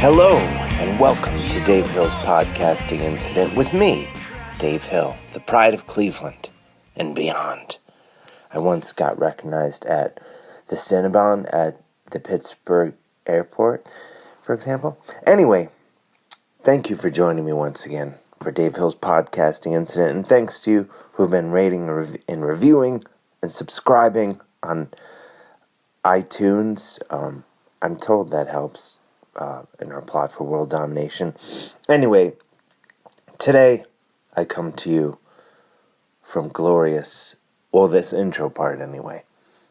Hello, and welcome to Dave Hill's podcasting incident with me, Dave Hill, the pride of Cleveland and beyond. I once got recognized at the Cinnabon at the Pittsburgh airport, for example. Anyway, thank you for joining me once again for Dave Hill's podcasting incident, and thanks to you who have been rating and reviewing and subscribing on iTunes. I'm told that helps in our plot for world domination. Anyway, today I come to you from glorious, this intro part anyway.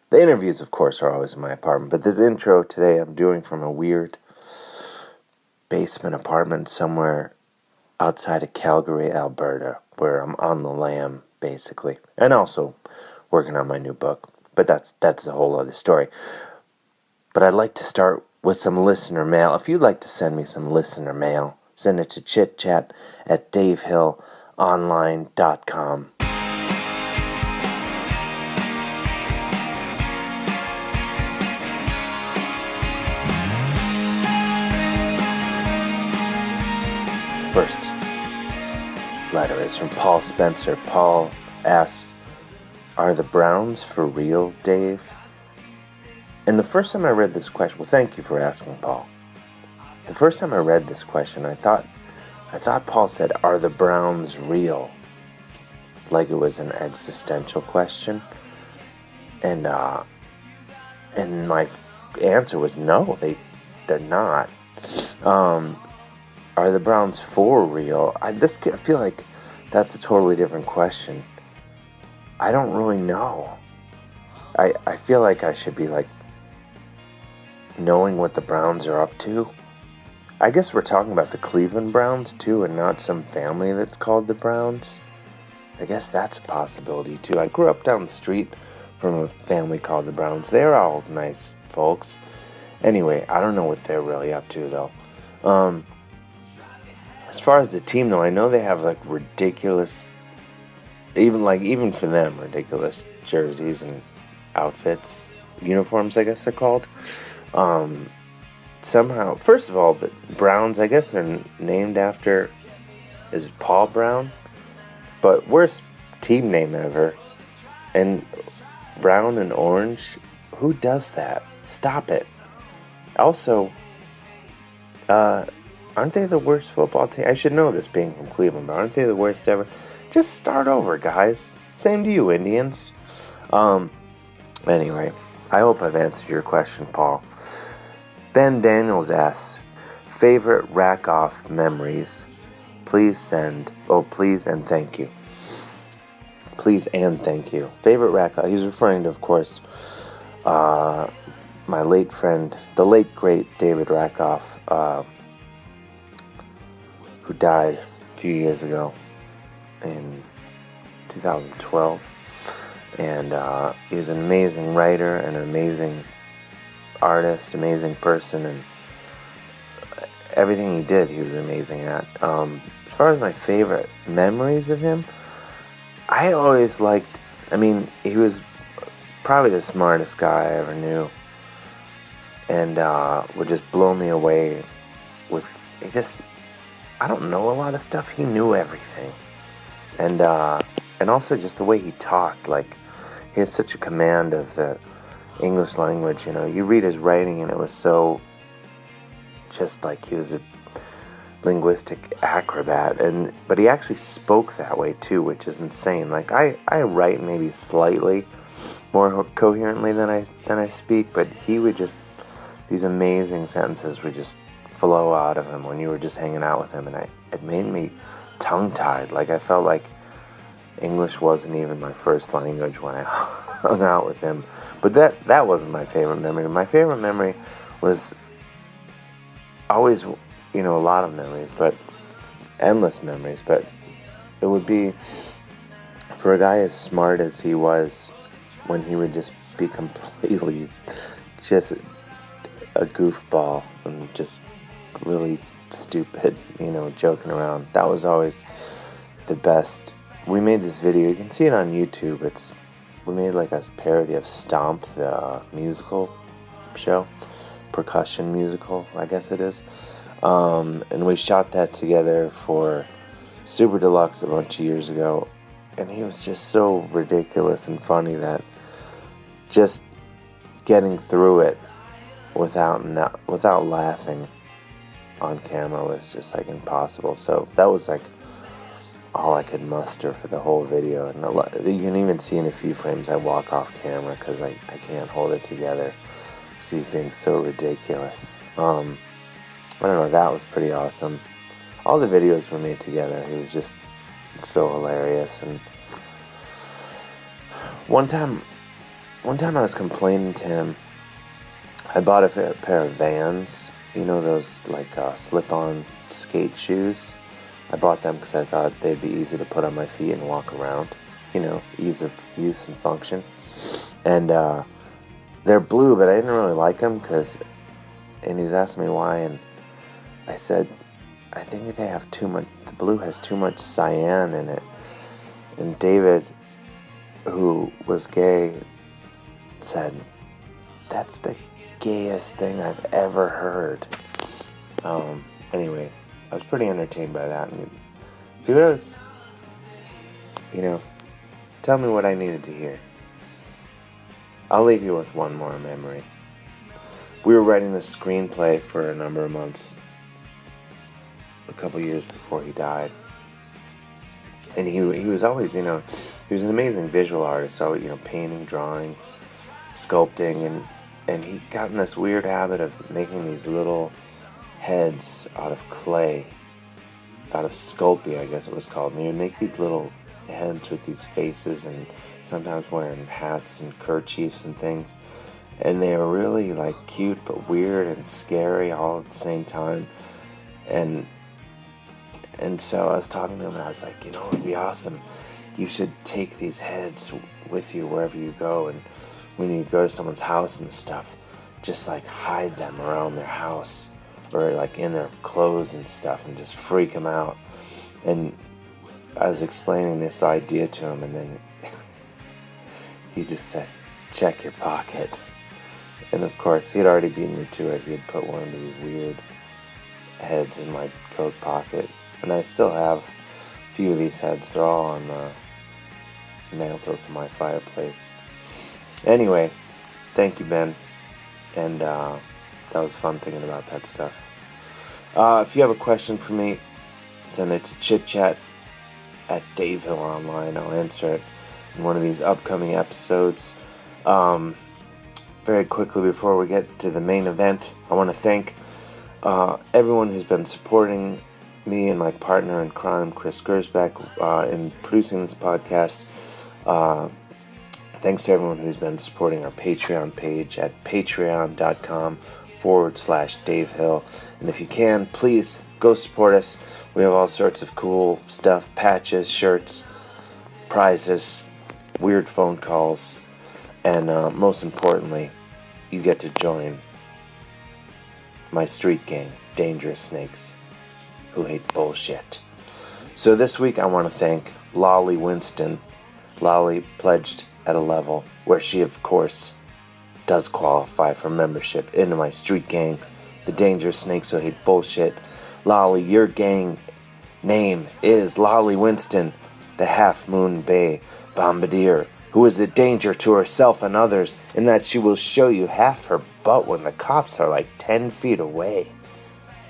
The interviews, of course, are always in my apartment, but this intro today I'm doing from a weird basement apartment somewhere outside of Calgary, Alberta, where I'm on the lam, basically, and also working on my new book. But that's a whole other story. But I'd like to start with some listener mail. If you'd like to send me some listener mail, send it to chitchat@davehillonline.com. First letter is from Paul Spencer. Paul asks, "Are the Browns for real, Dave?" And the first time I read this question, thank you for asking, Paul. The first time I read this question, I thought Paul said, "Are the Browns real?" Like it was an existential question. And my answer was no, they're not. Are the Browns for real? I feel like that's a totally different question. I don't really know. I feel like I should be knowing what the Browns are up to. I guess we're talking about the Cleveland Browns too, and not some family that's called the Browns. I guess that's a possibility too. I grew up down the street from a family called the Browns. They're all nice folks. Anyway, I don't know what they're really up to though. As far as the team though, I know they have ridiculous, even for them, ridiculous jerseys and outfits, uniforms I guess they're called. Somehow, first of all, the Browns, I guess they're named after, is it Paul Brown? But worst team name ever. And brown and orange, who does that? Stop it. Also, aren't they the worst football team? I should know this being from Cleveland, but aren't they the worst ever? Just start over, guys. Same to you, Indians. Anyway, I hope I've answered your question, Paul. Ben Daniels asks, favorite rack-off memories? Please and thank you. Please and thank you. Favorite rack-off. He's referring to, of course, my late friend, the late, great David Rackoff, who died a few years ago in 2012. And he was an amazing writer, and an amazing artist, amazing person, and everything he did, he was amazing at. As far as my favorite memories of him, I always liked, he was probably the smartest guy I ever knew, and would just blow me away with, I don't know a lot of stuff, he knew everything, and also just the way he talked, he had such a command of the English language, you read his writing and it was so just he was a linguistic acrobat, but he actually spoke that way too, which is insane. I write maybe slightly more coherently than I speak, but he would these amazing sentences would just flow out of him when you were just hanging out with him, and it made me tongue-tied. I felt like English wasn't even my first language when I hung out with him. But that wasn't my favorite memory. My favorite memory was always, a lot of memories, but endless memories. But it would be, for a guy as smart as he was, when he would just be completely just a goofball and just really stupid, joking around. That was always the best. We made this video, you can see it on YouTube. We made a parody of Stomp, the musical show, percussion musical, I guess it is. And we shot that together for Super Deluxe a bunch of years ago. And he was just so ridiculous and funny that just getting through it without laughing on camera was just like impossible. So that was like all I could muster for the whole video. And you can even see in a few frames I walk off camera because I can't hold it together because he's being so ridiculous. I don't know, that was pretty awesome. All the videos were made together. He was just so hilarious. And one time I was complaining to him. I bought a pair of Vans, you know, those like slip-on skate shoes. I bought them because I thought they'd be easy to put on my feet and walk around, you know, ease of use and function. And they're blue, but I didn't really like them and he's asking me why, and I said, I think they have too much, the blue has too much cyan in it. And David, who was gay, said, that's the gayest thing I've ever heard. Anyway, I was pretty entertained by that. And who knows? You know, tell me what I needed to hear. I'll leave you with one more memory. We were writing the screenplay for a number of months, a couple years before he died. And he was always, you know, he was an amazing visual artist, so, you know, painting, drawing, sculpting, and he got in this weird habit of making these little heads out of clay, out of Sculpey, I guess it was called. And he would make these little heads with these faces, and sometimes wearing hats and kerchiefs and things. And they were really like cute but weird and scary all at the same time. And so I was talking to him, and I was like, you know, it'd be awesome. You should take these heads with you wherever you go, and when you go to someone's house and stuff, just like hide them around their house or like in their clothes and stuff, and just freak them out. And I was explaining this idea to him, and then he just said, check your pocket. And of course, he'd already beaten me to it. He had put one of these weird heads in my coat pocket. And I still have a few of these heads. They're all on the mantle to my fireplace. Anyway, thank you, Ben. And that was fun thinking about that stuff. If you have a question for me, send it to chitchat@Dave Hill Online. I'll answer it in one of these upcoming episodes. Very quickly before we get to the main event, I want to thank everyone who's been supporting me and my partner in crime, Chris Gersbeck, in producing this podcast. Thanks to everyone who's been supporting our Patreon page at patreon.com/Dave Hill. And if you can, please go support us. We have all sorts of cool stuff, patches, shirts, prizes, weird phone calls, and most importantly, you get to join my street gang, Dangerous Snakes, who hate bullshit. So this week I want to thank Lolly Winston. Lolly pledged at a level where she, of course, does qualify for membership into my street gang, the Dangerous Snakes Who Hate Bullshit. Lolly, your gang name is Lolly Winston, the Half Moon Bay Bombardier, who is a danger to herself and others in that she will show you half her butt when the cops are like 10 feet away.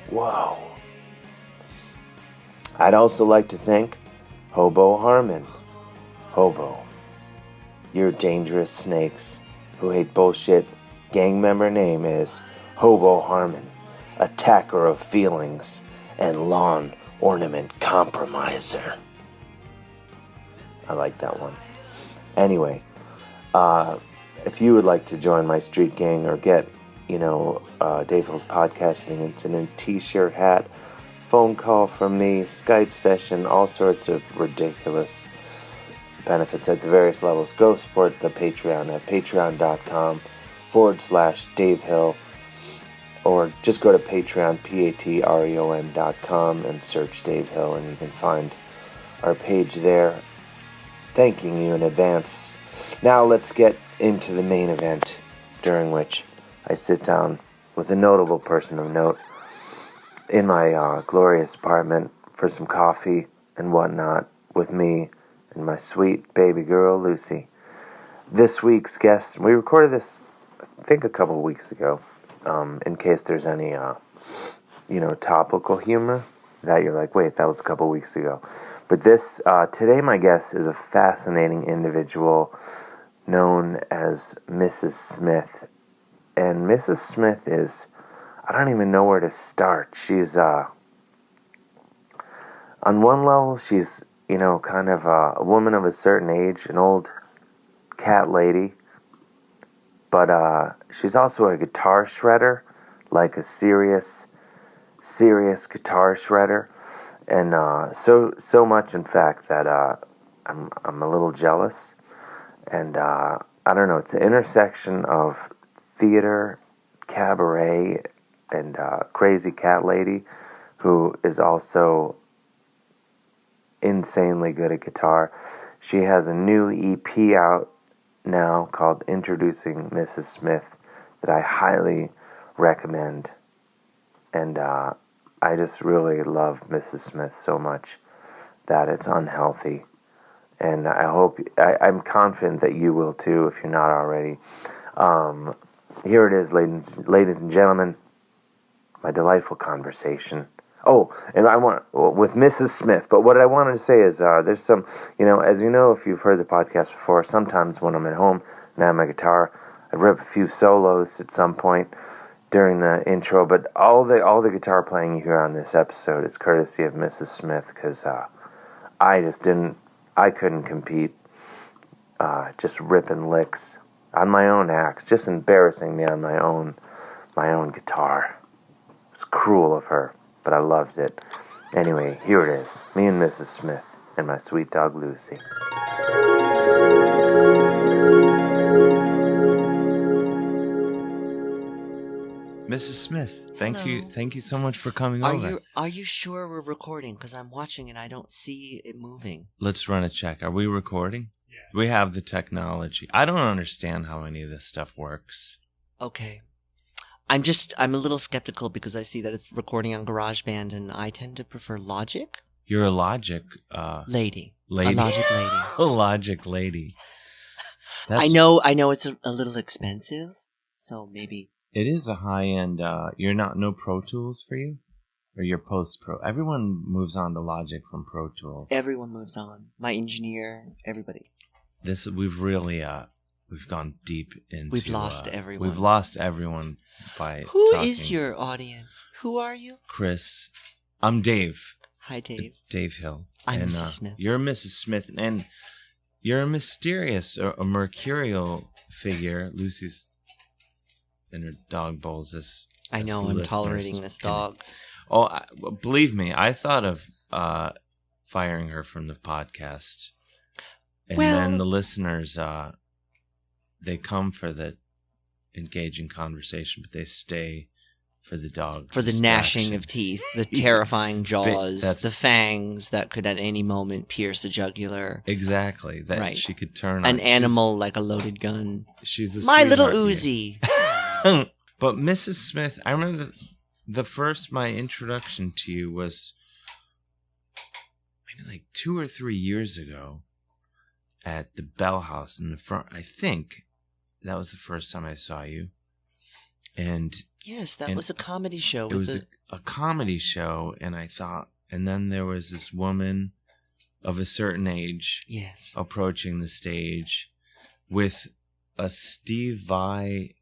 Whoa. I'd also like to thank Hobo Harmon. Hobo, your Dangerous Snakes Who Hate Bullshit gang member name is Hobo Harmon, attacker of feelings and lawn ornament compromiser. I like that one. Anyway, if you would like to join my street gang or get, Dave Hill's podcasting, it's in a t-shirt, hat, phone call from me, Skype session, all sorts of ridiculous benefits at the various levels. Go support the Patreon at patreon.com/Dave Hill, or just go to Patreon, patreon.com, and search Dave Hill, and you can find our page there. Thanking you in advance. Now let's get into the main event, during which I sit down with a notable person of note. in my glorious apartment for some coffee and whatnot with me and my sweet baby girl, Lucy. This week's guest, we recorded this, I think, a couple of weeks ago, in case there's any, topical humor that you're like, wait, that was a couple of weeks ago. But today my guest is a fascinating individual known as Mrs. Smith. And Mrs. Smith is, I don't even know where to start. She's, on one level, she's, kind of a woman of a certain age, an old cat lady. But she's also a guitar shredder, like a serious guitar shredder. And so much, in fact, that I'm a little jealous. And I don't know, it's an intersection of theater, cabaret, and crazy cat lady who is also insanely good at guitar. She has a new EP out now called Introducing Mrs. Smith that I highly recommend. And I just really love Mrs. Smith so much that it's unhealthy. And I'm confident that you will too if you're not already. Here it is, ladies and gentlemen, my delightful conversation. Oh, and with Mrs. Smith. But what I wanted to say is there's some, as you know, if you've heard the podcast before, sometimes when I'm at home and I have my guitar, I rip a few solos at some point during the intro. But all the guitar playing you hear on this episode is courtesy of Mrs. Smith, because I couldn't compete just ripping licks on my own axe, just embarrassing me on my own guitar. It's cruel of her, but I loved it. Anyway, here it is, me and Mrs. Smith and my sweet dog Lucy. Mrs. Smith, thank you so much for coming over. Are you sure we're recording? Because I'm watching and I don't see it moving. Let's run a check. Are we recording? Yeah. We have the technology. I don't understand how any of this stuff works. Okay. I'm a little skeptical because I see that it's recording on GarageBand and I tend to prefer Logic. You're a Logic lady. A Logic lady. A Logic lady. I know it's a little expensive, so maybe. It is a high-end, you're no Pro Tools for you? Or you're post-Pro? Everyone moves on to Logic from Pro Tools. Everyone moves on. My engineer, everybody. We've really, we've gone deep into... We've lost everyone. We've lost everyone by Who talking. is your audience? Who are you? Chris. I'm Dave. Hi, Dave. Dave Hill. I'm Mrs. Smith. You're Mrs. Smith, and you're a mysterious, a mercurial figure. Lucy's... and her dog bowls this. I know, I'm tolerating this dog. Believe me, I thought of firing her from the podcast. And then the listeners, they come for the engaging conversation, but they stay for the dog. For the gnashing of teeth, the terrifying jaws, the fangs that could at any moment pierce a jugular. Exactly. That she could turn an animal like a loaded gun. She's a My little Uzi. But Mrs. Smith, I remember my introduction to you was maybe like 2 or 3 years ago at the Bell House in the front. I think that was the first time I saw you. And yes, that was a comedy show. It was a comedy show, and I thought, and then there was this woman of a certain age, approaching the stage with a Steve Vai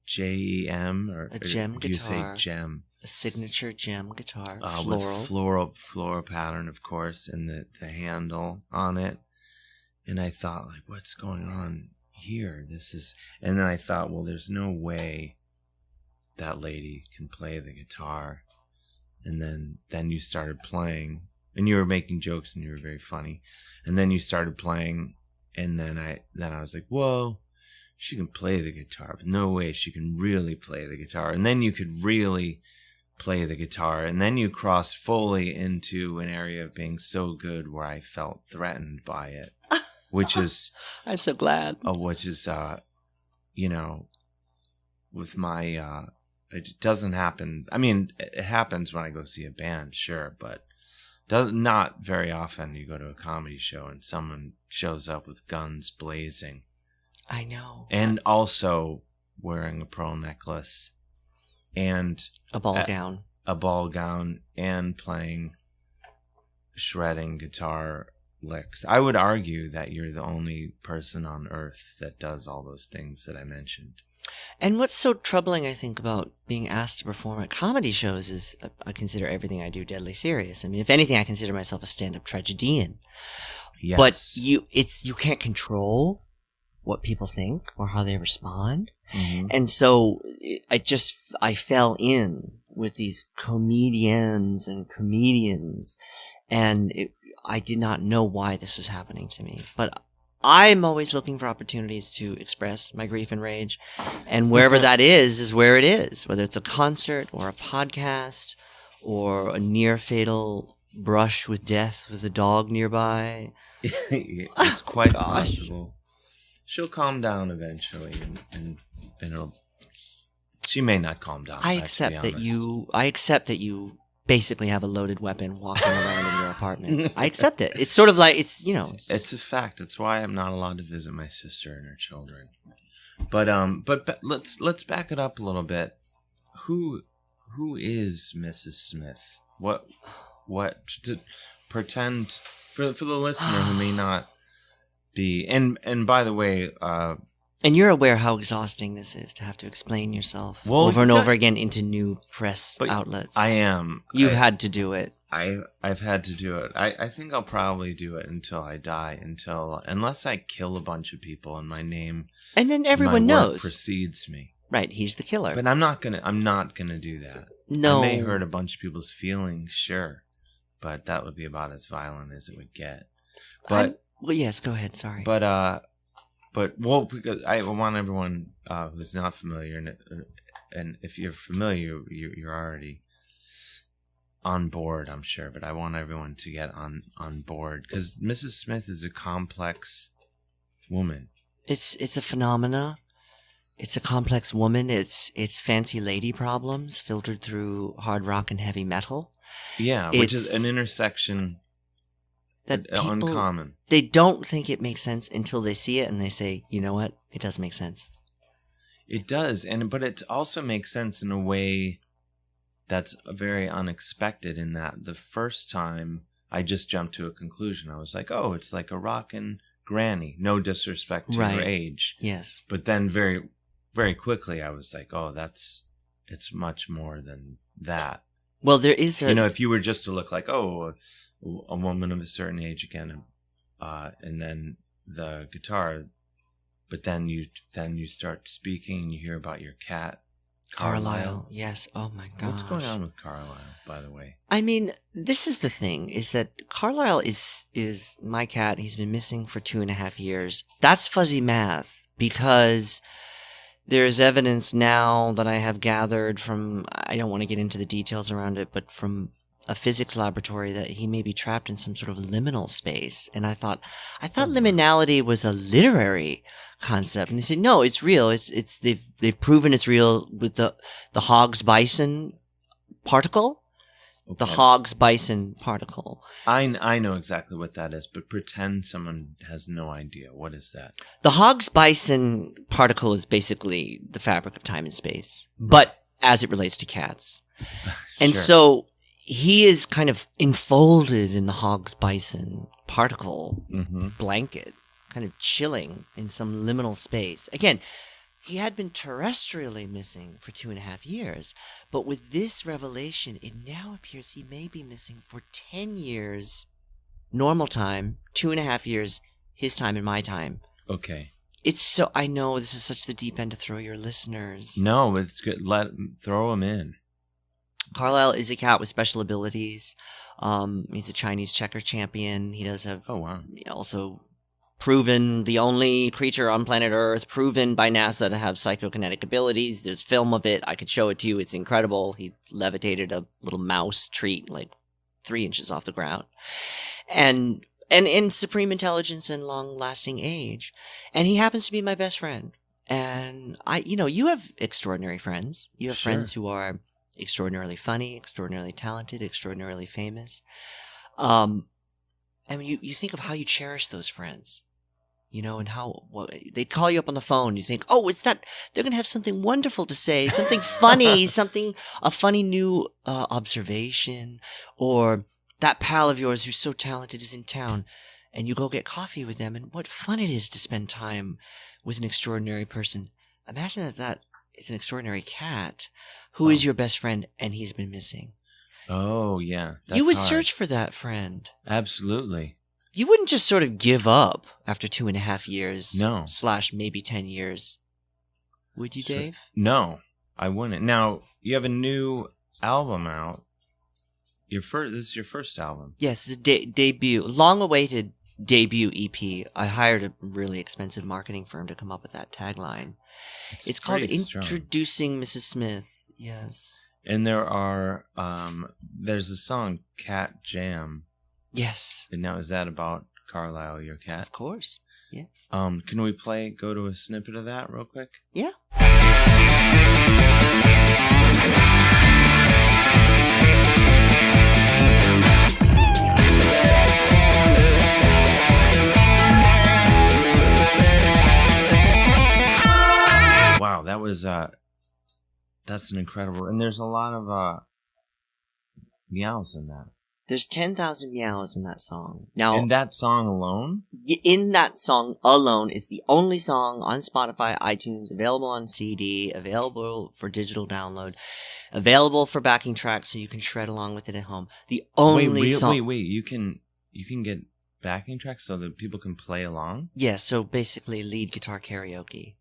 JEM or a gem guitar. You say gem. A signature gem guitar, floral. With floral pattern, of course, and the handle on it. And I thought, like, what's going on here? And then I thought, well, there's no way that lady can play the guitar. And then you started playing, and you were making jokes, and you were very funny. And then you started playing, and then I was like, whoa. She can play the guitar, but no way she can really play the guitar. And then you could really play the guitar. And then you crossed fully into an area of being so good where I felt threatened by it, which is... I'm so glad. Which is, with my It doesn't happen. I mean, it happens when I go see a band, sure, but not very often. You go to a comedy show and someone shows up with guns blazing. I know. And also wearing a pearl necklace and A ball gown. A ball gown and playing shredding guitar licks. I would argue that you're the only person on earth that does all those things that I mentioned. And what's so troubling, I think, about being asked to perform at comedy shows is I consider everything I do deadly serious. I mean, if anything, I consider myself a stand-up tragedian. Yes. But you can't control what people think or how they respond. Mm-hmm. And so I fell in with these comedians and comedians, and I did not know why this was happening to me. But I'm always looking for opportunities to express my grief and rage. And wherever that is where it is. Whether it's a concert or a podcast or a near fatal brush with death with a dog nearby. It's quite possible. She'll calm down eventually, and she may not calm down. I accept that you basically have a loaded weapon walking around in your apartment. I accept it. It's sort of like, it's a fact. It's why I'm not allowed to visit my sister and her children. But let's back it up a little bit. Who is Mrs. Smith? What to pretend for the listener who may not be, and by the way, and you're aware how exhausting this is to have to explain yourself over and over again into new press outlets. I am. You've had to do it. I've had to do it. I think I'll probably do it until I die, unless I kill a bunch of people and my name and then everyone my work knows precedes me. Right, he's the killer. But I'm not gonna do that. No, I may hurt a bunch of people's feelings, sure, but that would be about as violent as it would get. But well, yes, go ahead. Sorry. But because I want everyone who's not familiar, and if you're familiar, you're already on board, I'm sure. But I want everyone to get on board because Mrs. Smith is a complex woman. It's a phenomena. It's a complex woman. It's fancy lady problems filtered through hard rock and heavy metal. Yeah, which is an intersection that people, uncommon. They don't think it makes sense until they see it and they say, you know what? It does make sense. It does, but it also makes sense in a way that's very unexpected in that the first time I just jumped to a conclusion. I was like, oh, it's like a rockin' granny. No disrespect to her age. Yes. But then very, very quickly I was like, oh, it's much more than that. Well, there is if you were just to look like, oh, a woman of a certain age again, and then the guitar, but then you start speaking and you hear about your cat, Carlisle. Yes. Oh my gosh. What's going on with Carlisle, by the way? I mean, this is the thing: is that Carlisle is my cat. He's been missing for 2.5 years. That's fuzzy math because there's evidence now that I have gathered from. I don't want to get into the details around it, but from a physics laboratory that he may be trapped in some sort of liminal space. And I thought liminality was a literary concept. And they said, no, it's real. It's they've proven it's real with the Higgs boson particle. Okay. The Higgs boson particle. I know exactly what that is, but pretend someone has no idea. What is that? The Higgs boson particle is basically the fabric of time and space, but as it relates to cats. And Sure. So he is kind of enfolded in the Higgs boson particle blanket, kind of chilling in some liminal space. Again, he had been terrestrially missing for 2.5 years, but with this revelation, it now appears he may be missing for 10 years, normal time, 2.5 years, his time and my time. Okay. I know this is such the deep end to throw your listeners. No, it's good. Throw them in. Carlisle is a cat with special abilities. He's a Chinese checker champion. He does have also proven the only creature on planet Earth, proven by NASA to have psychokinetic abilities. There's film of it. I could show it to you. It's incredible. He levitated a little mouse treat like 3 inches off the ground. And in supreme intelligence and long-lasting age. And he happens to be my best friend. And you have extraordinary friends. You have Sure. friends who are extraordinarily funny, extraordinarily talented, extraordinarily famous. And you think of how you cherish those friends, and how they'd call you up on the phone. You think, oh, it's that they're going to have something wonderful to say, something funny, a funny new observation, or that pal of yours who's so talented is in town, and you go get coffee with them. And what fun it is to spend time with an extraordinary person. Imagine that is an extraordinary cat who is your best friend, and he's been missing. Oh, yeah. You would hard. search for that friend. Absolutely. You wouldn't just sort of give up after 2.5 years. No. / maybe 10 years. Would you, Dave? No, I wouldn't. Now, you have a new album out. This is your first album. Yes, it's a debut, long-awaited debut EP. I hired a really expensive marketing firm to come up with that tagline. It's called pretty strong. Introducing Mrs. Smith. Yes. And there's a song, Cat Jam. Yes. And now, is that about Carlisle, your cat? Of course. Yes. Can we go to a snippet of that real quick? Yeah. Wow, that was that's an incredible, and there's a lot of meows in that. There's 10,000 meows in that song. Now, In that song alone? in that song alone is the only song on Spotify, iTunes, available on CD, available for digital download, available for backing tracks so you can shred along with it at home. The only song. Wait, you can get backing tracks so that people can play along? Yeah, so basically lead guitar karaoke.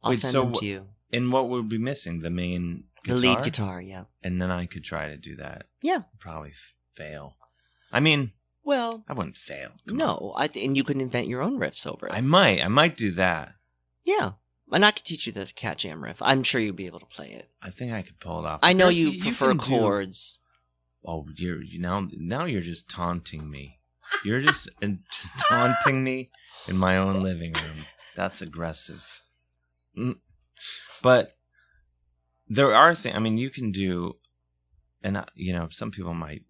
I'll send them to you. And what would be missing? The main guitar? The lead guitar, yeah. And then I could try to do that. Yeah. Probably fail. I mean, well, I wouldn't fail. No, and you could invent your own riffs over it. I might do that. Yeah. And I could teach you the Cat Jam riff. I'm sure you'd be able to play it. I think I could pull it off. I know Percy, you prefer can chords. Oh, now you're just taunting me. You're just taunting me in my own living room. That's aggressive. But there are things. I mean, you can do, and some people might.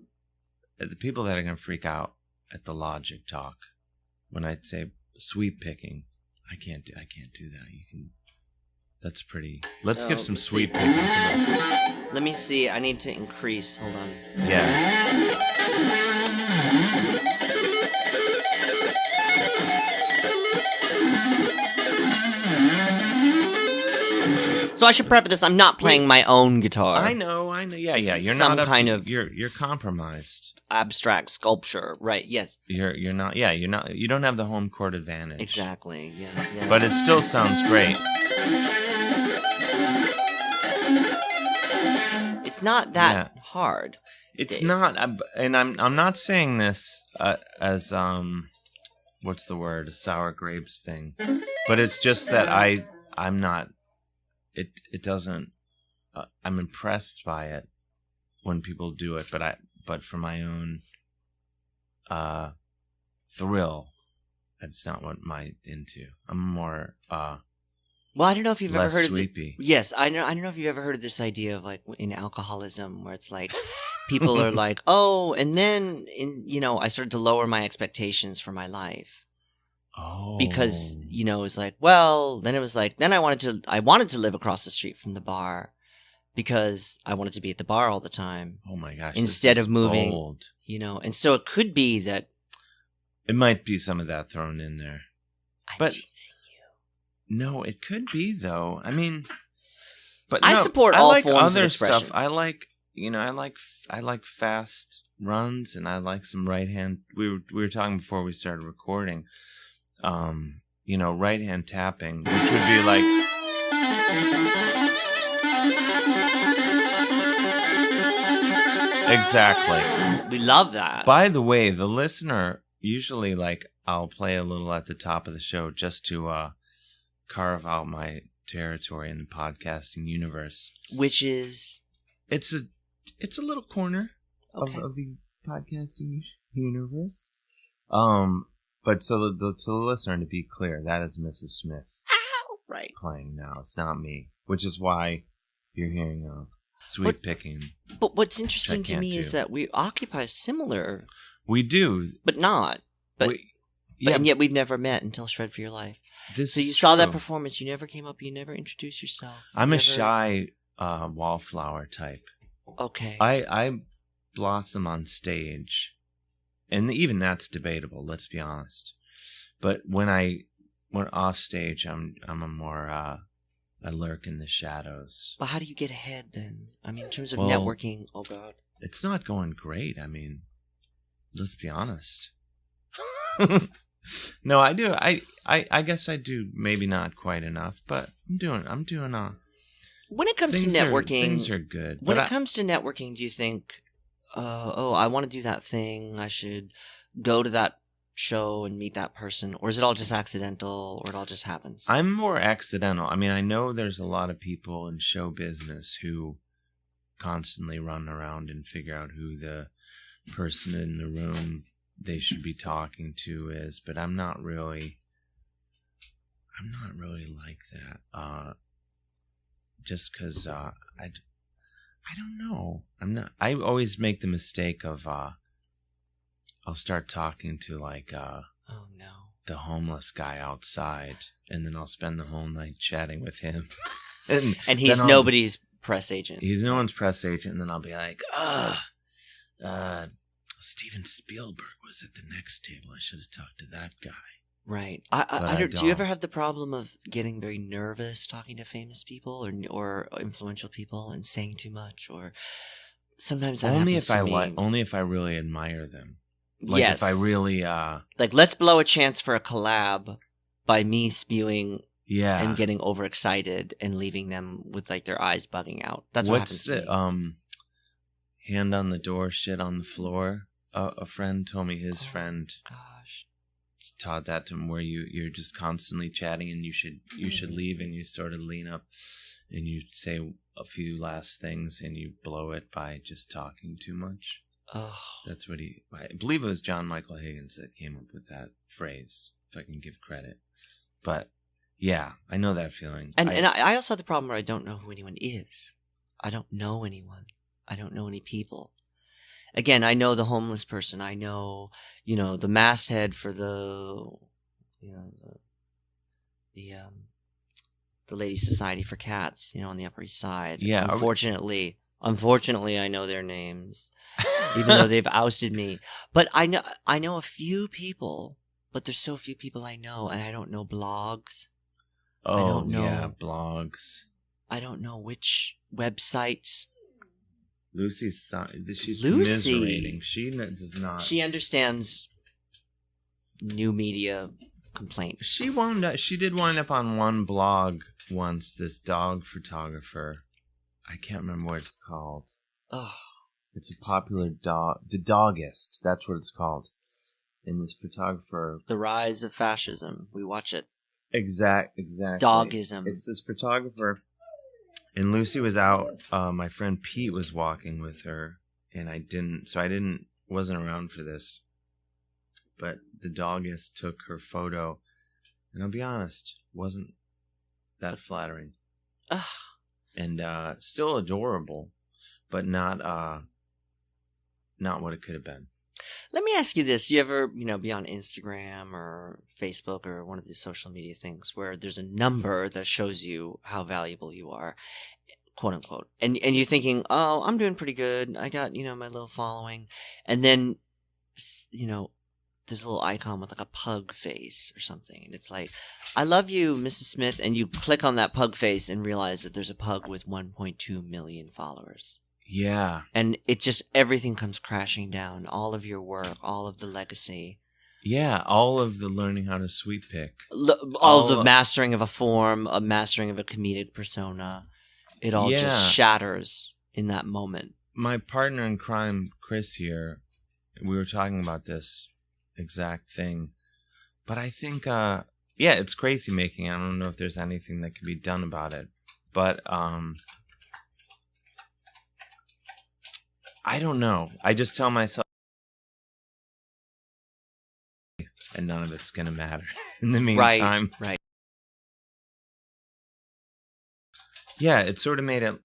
The people that are going to freak out at the Logic talk when I say sweep picking, I can't do that. You can. That's pretty. Let's give some sweep picking. Let me see. I need to increase. Hold on. Yeah. So I should preface this. I'm not playing my own guitar. I know. Yeah. You're Some not kind of You're compromised. Abstract sculpture, right? Yes. You're not. Yeah. You're not. You don't have the home court advantage. Exactly. Yeah. But it still sounds great. It's not that hard. It's Dave. not, and I'm not saying this as what's the word, a sour grapes thing, but it's just that I'm not. It doesn't. I'm impressed by it when people do it, but for my own thrill, that's not what I'm into. I'm more Well, I don't know if you've ever heard sweepy. of yes, I don't know if you've ever heard of this idea of like in alcoholism where it's like people are like, "Oh, and then I started to lower my expectations for my life." Oh. Because, it was like, well, then it was like, then I wanted to live across the street from the bar because I wanted to be at the bar all the time. Oh my gosh. Instead of moving, bold. and so it could be that. It might be some of that thrown in there. I'm teasing you. No, it could be though. I mean, but I no, support I all like forms other of expression. stuff. I like fast runs, and I like some right hand. We were talking before we started recording. Right hand tapping, which would be like. Exactly. We love that. By the way, the listener usually I'll play a little at the top of the show just to carve out my territory in the podcasting universe. Which is It's a little corner okay. of the podcasting universe. But so the listener, to be clear, that is Mrs. Smith. Right. playing now. It's not me, which is why you're hearing sweet picking. But what's interesting to can't me is do. that we occupy similar, We do, but not. But, yeah. and yet we've never met until Shred for Your Life. This So you is saw that true. performance. You never came up. You never introduced yourself. I'm You a never- shy wallflower type. Okay. I blossom on stage, and even that's debatable. Let's be honest. But when off stage, I'm a more I lurk in the shadows. But how do you get ahead then? I mean, in terms of Well- networking. Oh God. It's not going great. I mean, let's be honest. No, I do. I guess I do. Maybe not quite enough, but I'm doing. When it comes to networking, Things are good. when but it comes to networking, do you think, I want to do that thing. I should go to that show and meet that person, or is it all just accidental, or it all just happens? I'm more accidental. I mean, I know there's a lot of people in show business who constantly run around and figure out who the person in the room they should be talking to is, but I'm not really like that. Just because I don't know. I always make the mistake of I'll start talking to like oh no. the homeless guy outside, and then I'll spend the whole night chatting with him. and And he's then I'll- nobody's press agent. He's no one's press agent, and then I'll be like, Steven Spielberg was at the next table. I should have talked to that guy. Right. But I I don't, do you ever don't. have the problem of getting very nervous talking to famous people or influential people and saying too much, or sometimes that Only happens if to I me. like, only if I really admire them. Like yes. if I really, Like, let's blow a chance for a collab by me spewing yeah. and getting overexcited and leaving them with like their eyes bugging out. That's what What's happens to the me. hand on the door, shit on the floor? A friend told me his Oh. friend Gosh. taught that to him, where you're just constantly chatting, and you should leave, and you sort of lean up and you say a few last things, and you blow it by just talking too much. Oh. That's what I believe it was John Michael Higgins that came up with that phrase, if I can give credit. But yeah, I know that feeling. And I also have the problem where I don't know who anyone is. I don't know anyone. I don't know any people. Again, I know the homeless person. I know, the masthead for the Ladies Society for Cats, on the Upper East Side. Yeah, Unfortunately, I know their names, even though they've ousted me. But I know a few people, but there's so few people I know, and I don't know blogs. oh, don't know. yeah, blogs. I don't know which websites. She's Lucy. commiserating. She does not. She understands new media complaints. She did wind up on one blog once. This dog photographer. I can't remember what it's called. Oh, It's a popular dog. The Doggist. That's what it's called. And this photographer. the rise of fascism. We watch it. Exactly. Dogism. It's this photographer. And Lucy was out. My friend Pete was walking with her, and I wasn't around for this. But the Doggist took her photo, and I'll be honest, wasn't that flattering. Ugh. And still adorable, but not what it could have been. Let me ask you this. You ever, be on Instagram or Facebook or one of these social media things where there's a number that shows you how valuable you are, quote unquote. And you're thinking, oh, I'm doing pretty good. I got, my little following. And then, there's a little icon with like a pug face or something. And it's like, I love you, Mrs. Smith. And you click on that pug face and realize that there's a pug with 1.2 million followers. Yeah. And it just, everything comes crashing down. All of your work, all of the legacy. Yeah, all of the learning how to sweep pick. All of the mastering of a form, a mastering of a comedic persona. It all just shatters in that moment. My partner in crime, Chris, here, we were talking about this exact thing. But I think, it's crazy making. I don't know if there's anything that can be done about it. But, I don't know. I just tell myself, and none of it's going to matter in the meantime. Right. Yeah, it sort of made it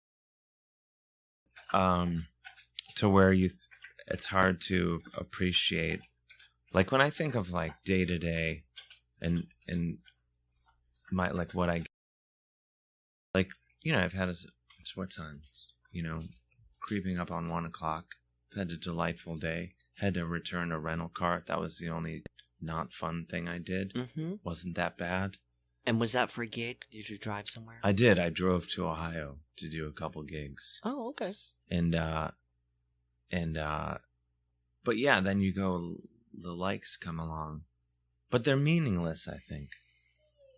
to where it's hard to appreciate. Like when I think of like day to day and my like what I like, I've had it's what time? Creeping up on 1 o'clock. Had a delightful day. Had to return a rental car. That was the only not fun thing I did. Mm-hmm. Wasn't that bad. And was that for a gig? Did you drive somewhere? I did. I drove to Ohio to do a couple gigs. Oh, okay. But yeah, then you go, the likes come along. But they're meaningless, I think.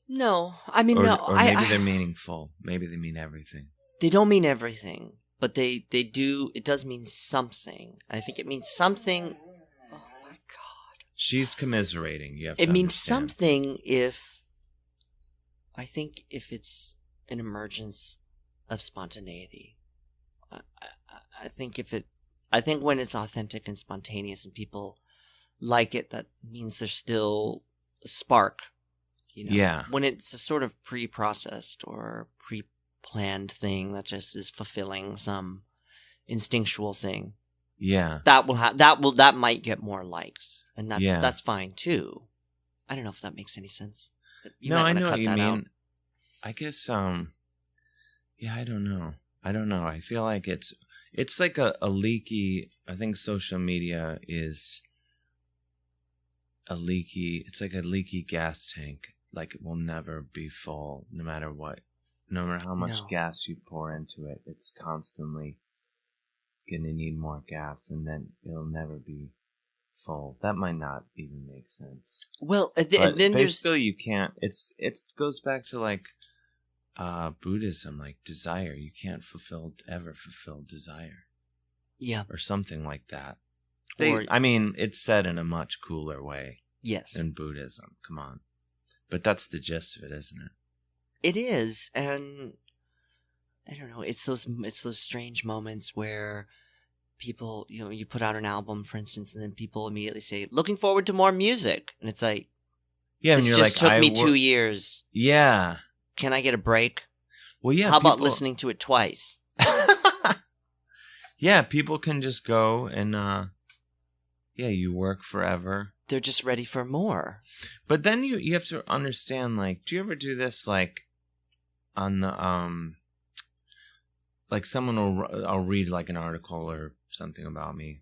No, I mean, Or maybe they're meaningful. Maybe they mean everything. They don't mean everything, but they do. It does mean something. I think it means something. Oh my God! She's commiserating. You have it to means understand. something if it's an emergence of spontaneity. I think when it's authentic and spontaneous and people like it, that means there's still a spark. Yeah. When it's a sort of pre-processed or pre-planned thing that just is fulfilling some instinctual thing. Yeah. That might get more likes, and that's fine too. I don't know if that makes any sense. No, I know what you mean. I guess yeah, I don't know. I feel like it's like a leaky. I think social media is it's like a leaky gas tank. Like it will never be full, no matter what. No matter how much gas you pour into it, it's constantly gonna need more gas, and then it'll never be full. That might not even make sense. Well, and then there's still you can't. It goes back to like Buddhism, like desire. You can't ever fulfill desire. Yeah, or something like that. It's said in a much cooler way. Yes, than Buddhism. Come on. But that's the gist of it, isn't it? It is, and I don't know. It's those strange moments where people, you put out an album, for instance, and then people immediately say, "Looking forward to more music," and it's like, yeah, this just took me 2 years. Yeah, can I get a break? Well, yeah. How about listening to it twice? Yeah, people can just go and you work forever. They're just ready for more. But then you have to understand, like, do you ever do this, like, on the, like I'll read, like, an article or something about me.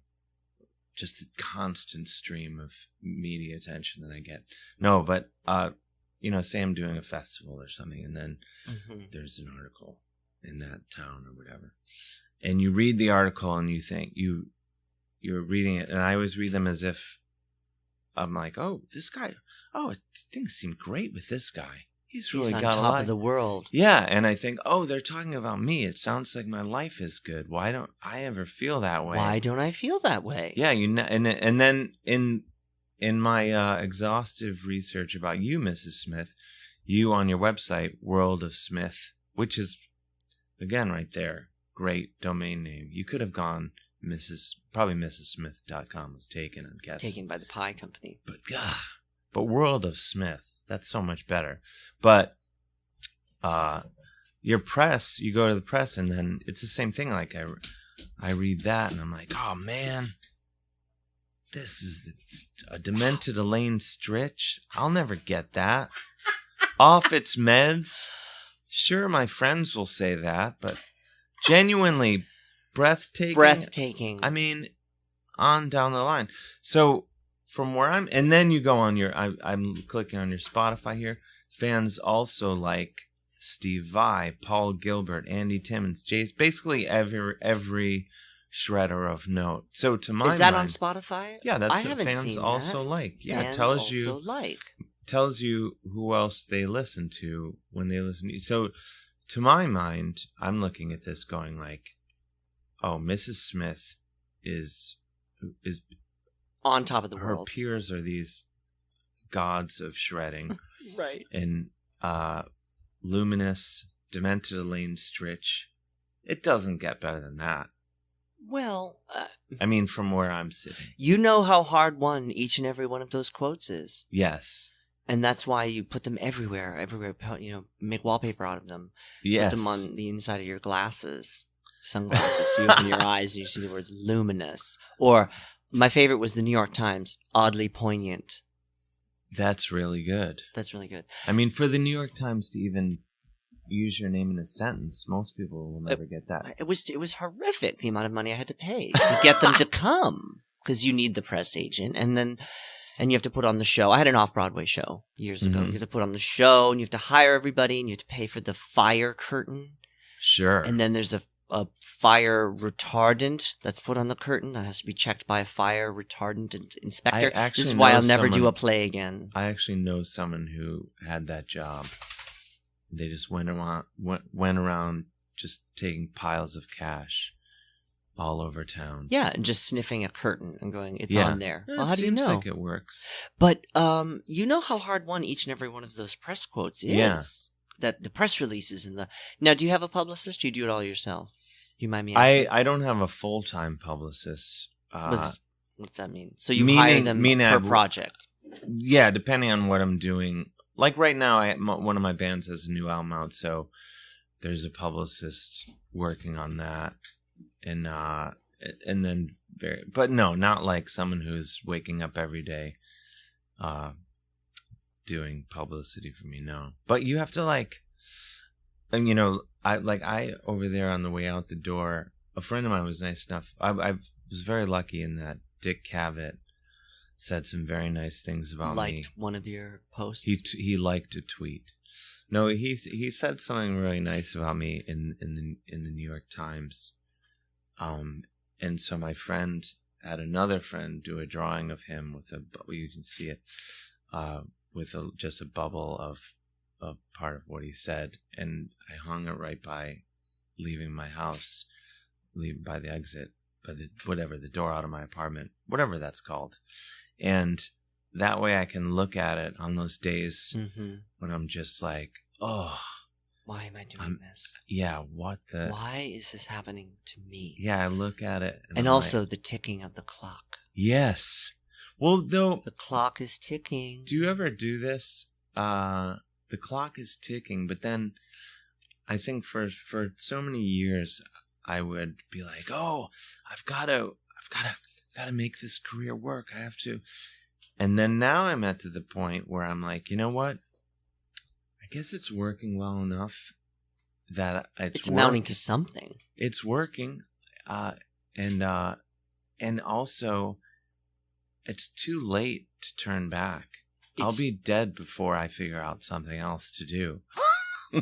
Just the constant stream of media attention that I get. No, but, say I'm doing a festival or something, and then there's an article in that town or whatever. And you read the article and you think, you're reading it, and I always read them as if I'm like, oh, this guy, things seem great with this guy. He's really got on top of the world. Yeah, and I think, oh, they're talking about me. It sounds like my life is good. Why don't I ever feel that way? Why don't I feel that way? Yeah, and then in my exhaustive research about you, Mrs. Smith, you on your website, World of Smith, which is, again, right there, great domain name. You could have gone probably MrsSmith.com was taken, I'm guessing. Taken by the pie company. But World of Smith, that's so much better. But your press, you go to the press, and then it's the same thing. Like I read that, and I'm like, oh man, this is a demented Elaine Stritch. I'll never get that. Off its meds. Sure, my friends will say that, but genuinely breathtaking. I mean, on down the line. So from where and then you go on I'm clicking on your Spotify here. Fans also like Steve Vai, Paul Gilbert, Andy Timmons, Jace, basically every shredder of note. So to my mind, is that on Spotify? Yeah, that's what fans seen also that. like. Yeah, fans it tells also you like. Tells you who else they listen to when they listen to you. So to my mind, I'm looking at this going like, oh, Mrs. Smith is on top of the world. Her peers are these gods of shredding. Right. And Luminous, Demented Elaine Stritch. It doesn't get better than that. Well, I mean, from where I'm sitting. You know how hard won each and every one of those quotes is. Yes. And that's why you put them everywhere, make wallpaper out of them. Yes. Put them on the inside of your glasses, sunglasses, so you open your eyes and you see the word luminous. Or my favorite was the New York Times, oddly poignant. That's really good. That's really good. I mean, for the New York Times to even use your name in a sentence, most people will never get that. It was horrific, the amount of money I had to pay to get them to come. Because you need the press agent, and you have to put on the show. I had an off-Broadway show years ago. Mhm. You have to put on the show, and you have to hire everybody, and you have to pay for the fire curtain. Sure. And then there's a fire retardant that's put on the curtain that has to be checked by a fire retardant inspector. I actually This is why know I'll never do someone- a play again. I actually know someone who had that job. They just went around just taking piles of cash all over town. Yeah, and just sniffing a curtain and going, it's Yeah. on there. It Well, how do you seems know? like it works. But you know how hard won each and every one of those press quotes is. Yeah. That the press releases and the. Now, do you have a publicist? Or do you do it all yourself? Do you mind me asking? I don't have a full-time publicist. What's that mean? So you hire them per project. Yeah, depending on what I'm doing. Like right now, one of my bands has a new album out, so there's a publicist working on that, and then but no, not like someone who's waking up every day, doing publicity for me. No, but you have to and I over there on the way out the door, a friend of mine was nice enough. I was very lucky in that Dick Cavett said some very nice things about me. Liked one of your posts. He liked a tweet. No, he said something really nice about me in the New York Times. And so my friend had another friend do a drawing of him with you can see it, with just a bubble of part of what he said, and I hung it right by leaving my house, by the exit, by the door out of my apartment, whatever that's called. And that way I can look at it on those days when I'm just like, oh, why am I doing this? Yeah, what the? Why is this happening to me? Yeah, I look at it. And I'm also like, the ticking of the clock. Yes. Well, though. The clock is ticking. Do you ever do this? The clock is ticking, but then I think for so many years I would be like, oh, I've got to make this career work. I have to. And then now I'm at to the point where I'm like, you know what? I guess it's working well enough that it's amounting to something. It's working. And also it's too late to turn back. I'll be dead before I figure out something else to do.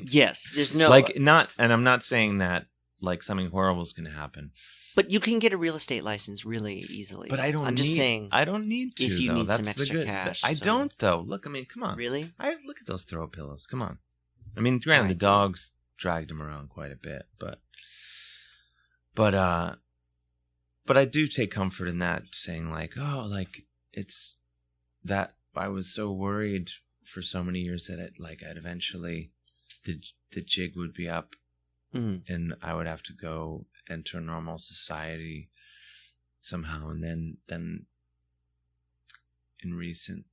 Yes, there's no and I'm not saying that like something horrible is going to happen. But you can get a real estate license really easily. But I'm just saying. I don't need to. If you though. need That's some extra cash. I don't though. Look, I mean, come on. Really? Look at those throw pillows. Come on. I mean, granted, the dogs dragged him around quite a bit, but I do take comfort in that, saying like, oh, like it's that I was so worried for so many years that I'd eventually the jig would be up, and I would have to go enter normal society somehow, and then in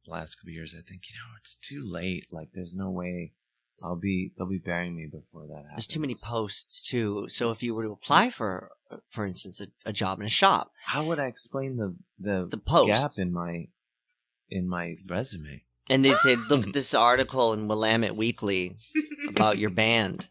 last couple of years, I think it's too late. Like, there's no way they'll be burying me before that happens. There's too many posts too. So if you were to apply for instance, a job in a shop, how would I explain the post gap in my resume? And they'd say, look at this article in Willamette Weekly about your band.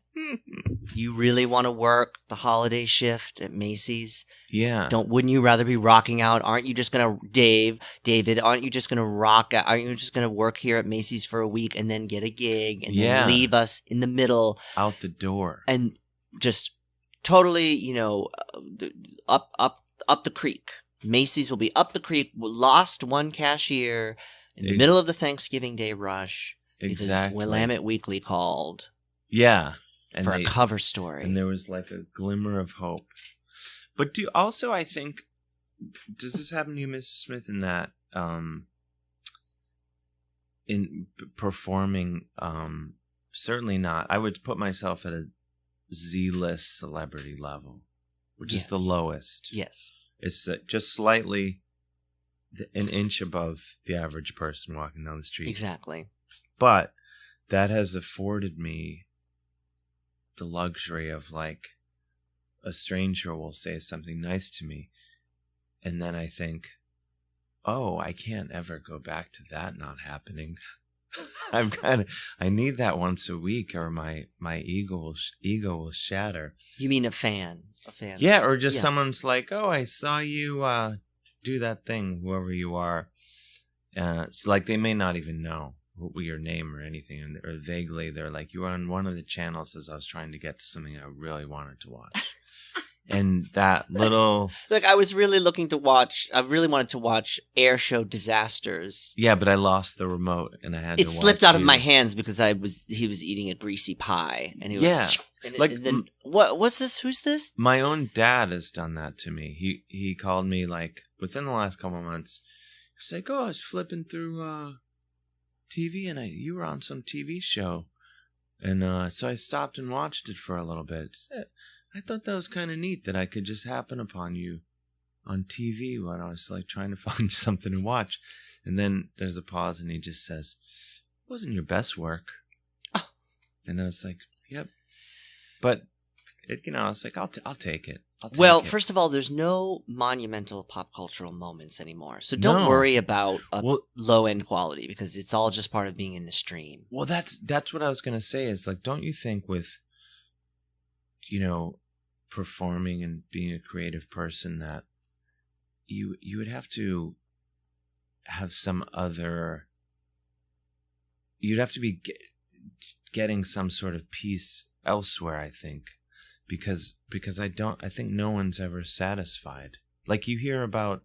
You really want to work the holiday shift at Macy's? Yeah. Wouldn't you rather be rocking out? Aren't you just going to, David, aren't you just going to rock out? Aren't you just going to work here at Macy's for a week and then get a gig and then leave us in the middle? Out the door. And just totally, up the creek. Macy's will be up the creek. Lost one cashier in the middle of the Thanksgiving Day rush. Exactly. Because Willamette Weekly called. Yeah. For a cover story. And there was like a glimmer of hope. But I think, does this happen to you, Mrs. Smith, in that, in performing, certainly not. I would put myself at a Z-list celebrity level, which is the lowest. Yes. It's just slightly an inch above the average person walking down the street. Exactly. But that has afforded me the luxury of, like, a stranger will say something nice to me, and then I think, oh, I can't ever go back to that not happening. I need that once a week, or my ego will shatter. You mean a fan? A fan? Yeah, or just Yeah. someone's like, oh, I saw you do that thing, whoever you are. It's like they may not even know your name or anything, or vaguely they're like, you were on one of the channels as I was trying to get to something I really wanted to watch. And that little... Look, I really wanted to watch Air Show Disasters. Yeah, but I lost the remote and I had to watch It slipped out of you. my hands because he was eating a greasy pie. And he was Yeah. and then, what's this? Who's this? My own dad has done that to me. He called me, like, within the last couple of months. He's like, oh, I was flipping through TV and you were on some TV show. And so I stopped and watched it for a little bit. I thought that was kind of neat that I could just happen upon you on TV when I was, like, trying to find something to watch. And then there's a pause and he just says, it wasn't your best work. Oh. And I was like, yep. But, I was like, I'll take it. Well, first of all, there's no monumental pop cultural moments anymore. So don't No. worry about Well- low-end quality because it's all just part of being in the stream. Well, that's what I was going to say is, like, don't you think with, performing and being a creative person that you would have to have some other, you'd have to be getting some sort of peace elsewhere, I think, because I think no one's ever satisfied. Like, you hear about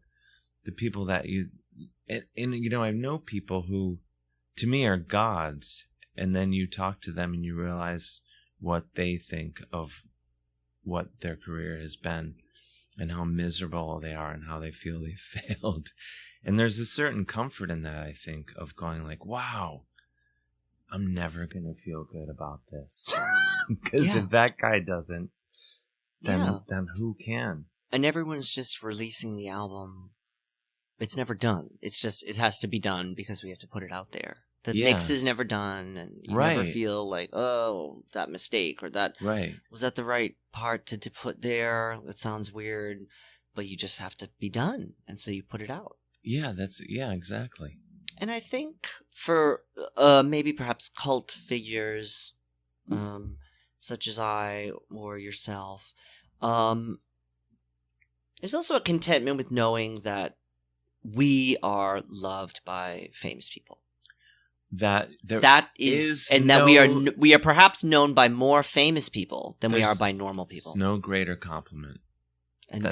the people that I know people who to me are gods, and then you talk to them and you realize what they think of what their career has been and how miserable they are and how they feel they failed. And there's a certain comfort in that, I think, of going like, wow, I'm never going to feel good about this. Because if that guy doesn't, then who can? And everyone's just releasing the album. It's never done. It's just, it has to be done because we have to put it out there. The mix is never done, and you never feel like, oh, that mistake or that was that the right part to put there? That sounds weird, but you just have to be done, and so you put it out. Yeah, exactly. And I think for maybe perhaps cult figures, such as I or yourself, there's also a contentment with knowing that we are loved by famous people. That is and that we are perhaps known by more famous people than we are by normal people. It's no greater compliment. And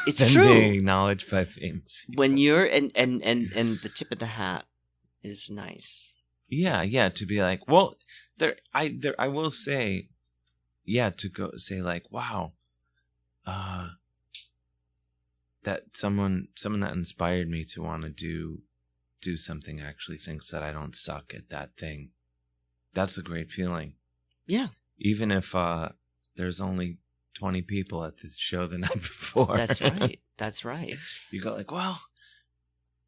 it's than true. Being acknowledged by famous people. When you're and the tip of the hat is nice. Yeah, to be like, well, I will say, to go say like, wow, that someone that inspired me to want to do something actually thinks that I don't suck at that thing. That's a great feeling. Yeah. Even if there's only 20 people at the show the night before. That's right. That's right. You go like, well,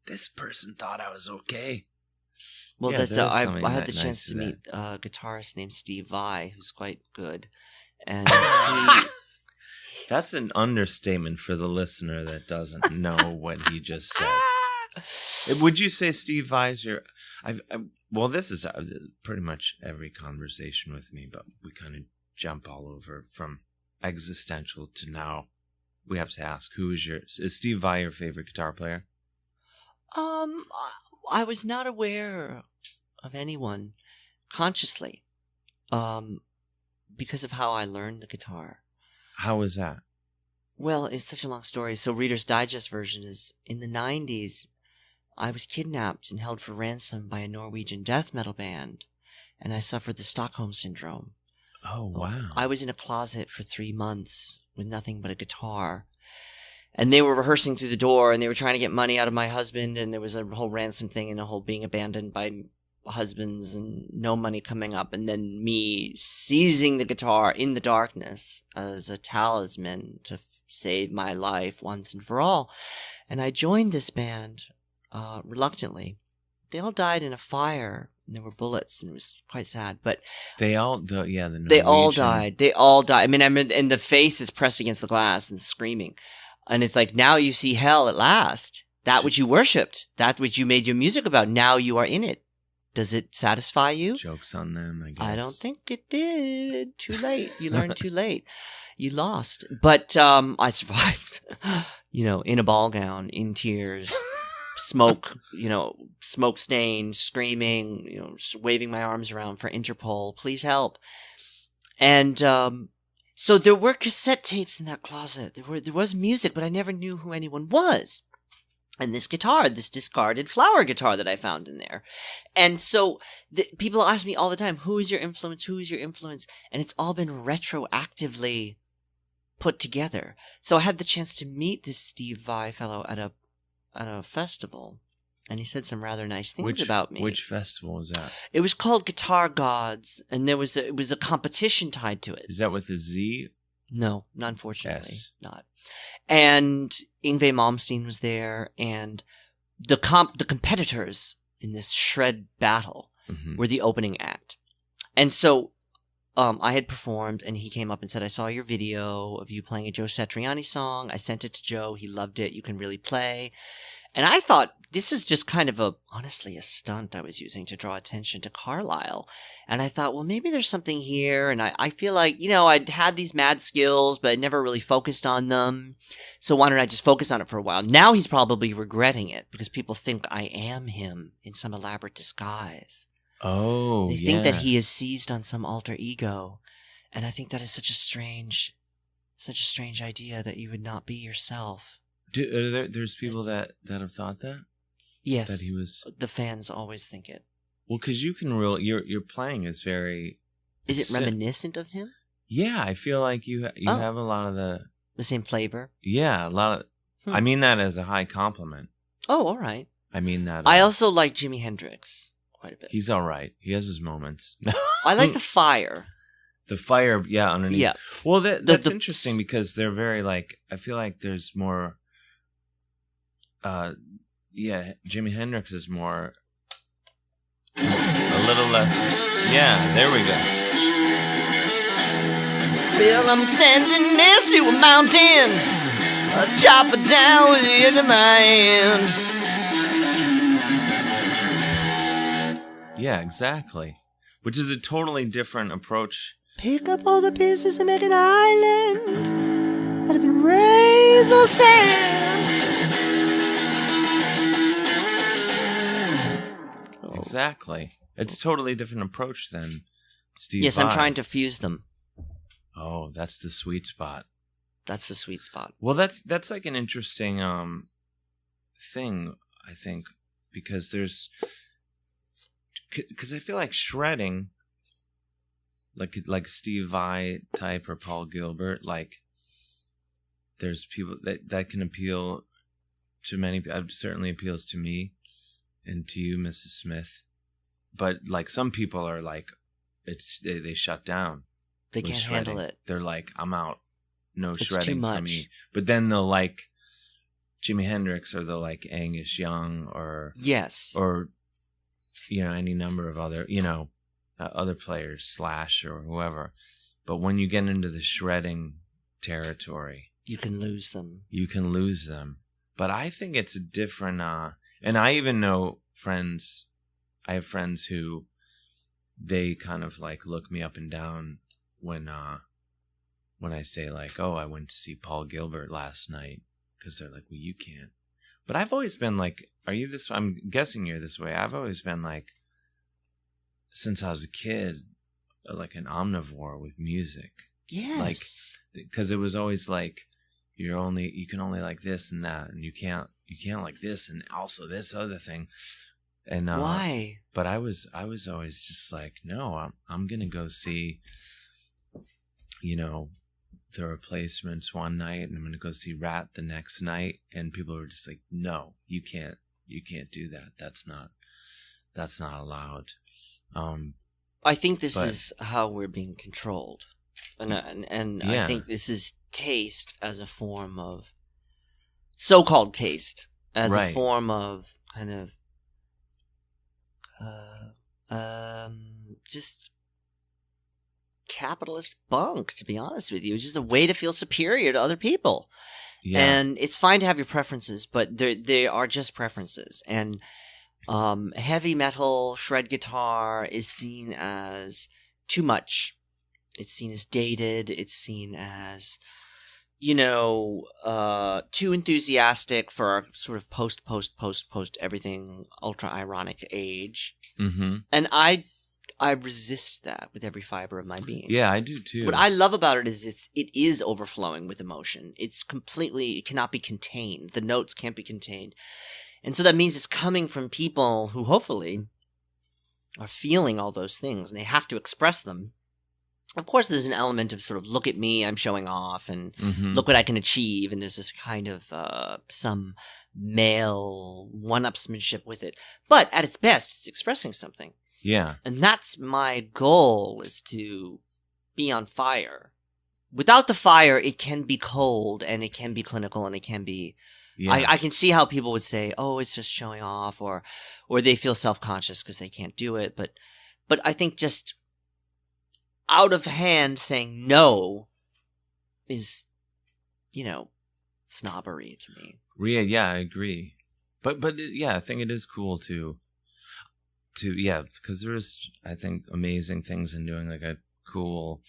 this person thought I was okay. Well, Yeah, that's there's I something had that the nice chance to to that. meet a guitarist named Steve Vai, who's quite good, and he. That's an understatement for the listener that doesn't know what he just said. Would you say Steve Vai's your... well, this is pretty much every conversation with me, but we kind of jump all over from existential to now. We have to ask, is Steve Vai your favorite guitar player? I was not aware of anyone consciously, because of how I learned the guitar. How was that? Well, it's such a long story. So Reader's Digest version is, in the 90s, I was kidnapped and held for ransom by a Norwegian death metal band, and I suffered the Stockholm Syndrome. Oh, wow. I was in a closet for 3 months with nothing but a guitar. And they were rehearsing through the door, and they were trying to get money out of my husband, and there was a whole ransom thing and a whole being abandoned by husbands and no money coming up, and then me seizing the guitar in the darkness as a talisman to save my life once and for all. And I joined this band reluctantly. They all died in a fire and there were bullets, and it was quite sad. But They all, the they all Norwegian- died. They all died. I mean, and the face is pressed against the glass and screaming, and it's like, now you see hell at last. That which you worshipped, that which you made your music about. Now you are in it. Does it satisfy you? Jokes on them, I guess. I don't think it did. Too late. You learned too late. You lost. But I survived. In a ball gown, in tears, smoke. Smoke stained, screaming. Waving my arms around for Interpol. Please help. And so there were cassette tapes in that closet. There was music, but I never knew who anyone was. And this guitar, this discarded flower guitar that I found in there. And so people ask me all the time, who is your influence? Who is your influence? And it's all been retroactively put together. So I had the chance to meet this Steve Vai fellow at a festival. And he said some rather nice things about me. Which festival was that? It was called Guitar Gods. And it was a competition tied to it. Is that with a Z? No, unfortunately, Yes. not. And Yngwie Malmsteen was there, and the competitors in this shred battle Mhm. were the opening act. And so I had performed, and he came up and said, I saw your video of you playing a Joe Satriani song. I sent it to Joe. He loved it. You can really play. And I thought this is just kind of honestly a stunt I was using to draw attention to Carlisle. And I thought, well, maybe there's something here. And I feel like, I'd had these mad skills, but I never really focused on them. So why don't I just focus on it for a while? Now he's probably regretting it because people think I am him in some elaborate disguise. Oh, They yeah. think that he is seized on some alter ego. And I think that is such a strange idea that you would not be yourself. There's people that have thought that? Yes. That he was... The fans always think it. Well, because you can your playing is very... Is it reminiscent of him? Yeah, I feel like you Oh. have a lot of the... The same flavor? Yeah, a lot of... I mean that as a high compliment. Oh, all right. I mean that... I also like Jimi Hendrix quite a bit. He's all right. He has his moments. I like the fire. The fire, yeah, underneath. Yeah. Well, that's the- interesting because they're very like... I feel like there's more... Jimi Hendrix is more... A little less... Yeah, there we go. Well, I'm standing next to a mountain. I'll chop it down with the end of my hand. Yeah, exactly. Which is a totally different approach. Pick up all the pieces and make an island out of raised on sand. Exactly. It's a totally different approach than Steve Yes, I'm Vai. trying to fuse them. Oh, that's the sweet spot. That's the sweet spot. Well, that's like an interesting thing, I think, because I feel like shredding, like Steve Vai type or Paul Gilbert, like there's people that can appeal to many. It certainly appeals to me and to you, Mrs. Smith. But like some people are like, they shut down. They with can't shredding. handle it. They're like, I'm out. No It's shredding too for much. me. But then they'll like Jimi Hendrix, or they'll like Angus Young, or Yes. any number of other other players, Slash or whoever. But when you get into the shredding territory, You can lose them. you can lose them. But I think it's a different. And I even know friends. I have friends who they kind of like look me up and down when I say like, oh, I went to see Paul Gilbert last night, because they're like, well, you can't. But I've always been like, are you this? I'm guessing you're this way. I've always been like, since I was a kid, like an omnivore with music. Yes. Because it was always like, you can only like this and that, and you can't like this and also this other thing. And Why? But I was always just like, no, I'm gonna go see, the Replacements one night, and I'm gonna go see Rat the next night, and people were just like, no, you can't do that. That's not allowed. I think this But- is how we're being controlled. And Yeah. I think this is taste as a form of so-called taste, as a Right. form of kind of just capitalist bunk, to be honest with you. It's just a way to feel superior to other people. Yeah. And it's fine to have your preferences, but they are just preferences. And heavy metal, shred guitar is seen as too much. It's seen as dated. It's seen as, too enthusiastic for our sort of post everything ultra ironic age. Mm-hmm. And I resist that with every fiber of my being. Yeah, I do too. What I love about it is it is overflowing with emotion. It cannot be contained. The notes can't be contained. And so that means it's coming from people who hopefully are feeling all those things, and they have to express them. Of course, there's an element of sort of, look at me, I'm showing off, and Mm-hmm. look what I can achieve, and there's this kind of some male one-upsmanship with it. But at its best, it's expressing something. Yeah. And that's my goal, is to be on fire. Without the fire, it can be cold, and it can be clinical, and it can be... Yeah. I can see how people would say, oh, it's just showing off, or they feel self-conscious because they can't do it. But I think just out of hand saying no is, snobbery to me. Yeah, I agree. But yeah, I think it is cool to because there's, I think, amazing things in doing like a cool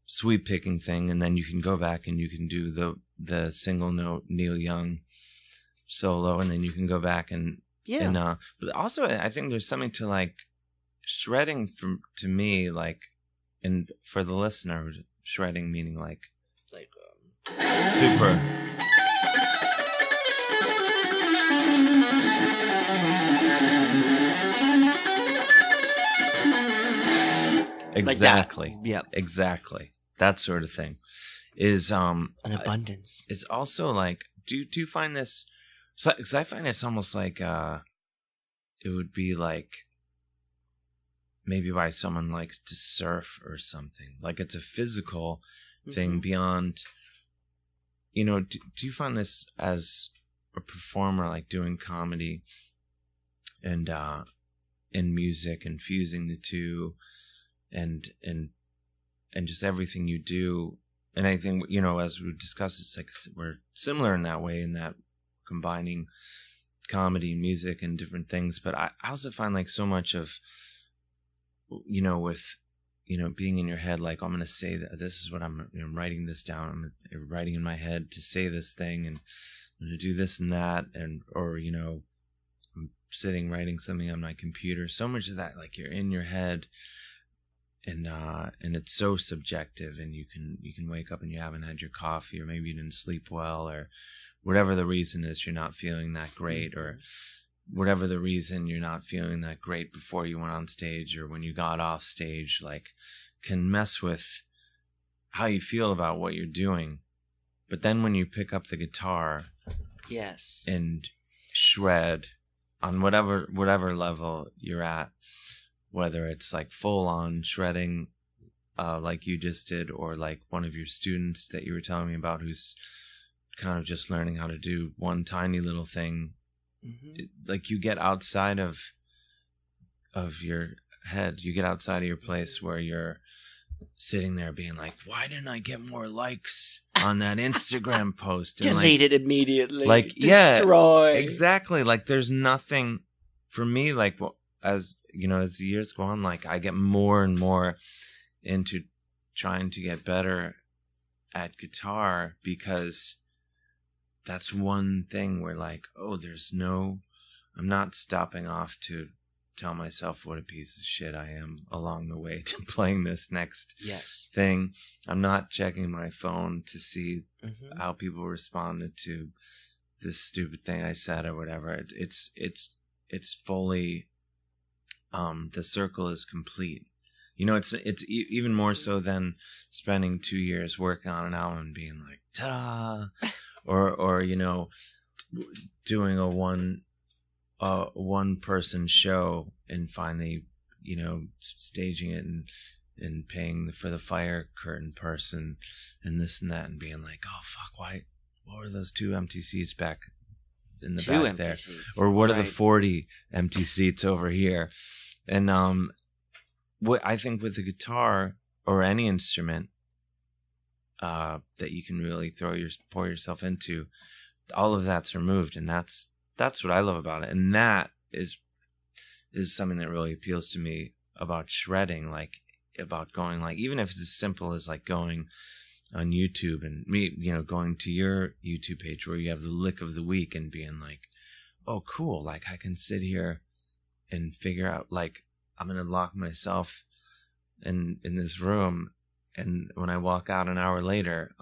sweep picking thing, and then you can go back and you can do the single note Neil Young solo, and then you can go back and but also I think there's something to like shredding to me, like, and for the listener, shredding meaning like super. Exactly. Like that. Yep. Exactly. That sort of thing is an abundance. It's also like, do you find this? Because I find it's almost like it would be like maybe why someone likes to surf or something. Like it's a physical thing beyond. Do you find this as a performer, like doing comedy and music and fusing the two? And just everything you do, and I think as we discussed, it's like we're similar in that way, in that combining comedy and music and different things. But I also find like so much of with being in your head, like I'm going to say that this is what I'm writing this down. I'm writing in my head to say this thing, and I'm going to do this and that, or I'm sitting writing something on my computer. So much of that, like you're in your head. And it's so subjective, and you can wake up and you haven't had your coffee, or maybe you didn't sleep well, or whatever the reason is, you're not feeling that great, or whatever the reason you're not feeling that great before you went on stage or when you got off stage, like can mess with how you feel about what you're doing. But then when you pick up the guitar, yes, and shred on whatever level you're at, whether it's like full on shredding, like you just did, or like one of your students that you were telling me about who's kind of just learning how to do one tiny little thing, like you get outside of your head, you get outside of your place where you're sitting there being like, why didn't I get more likes on that Instagram post? And delete it immediately, like destroy. Yeah, exactly. Like there's nothing for me, like as the years go on, like I get more and more into trying to get better at guitar, because that's one thing where like, I'm not stopping off to tell myself what a piece of shit I am along the way to playing this next thing. I'm not checking my phone to see how people responded to this stupid thing I said or whatever. It's fully, the circle is complete. It's even more so than spending 2 years working on an album and being like, ta-da, or doing a one person show and finally, staging it and paying for the fire curtain person and this and that, and being like, oh fuck, what were those 2 empty seats back in the back there? Seats. Or what are the 40 empty seats over here? And what I think with the guitar or any instrument that you can really pour yourself into, all of that's removed, and that's what I love about it. And that is something that really appeals to me about shredding, like about going, like, even if it's as simple as like going on YouTube and me, going to your YouTube page where you have the lick of the week and being like, oh, cool, like I can sit here and figure out, like, I'm going to lock myself in this room, and when I walk out an hour later,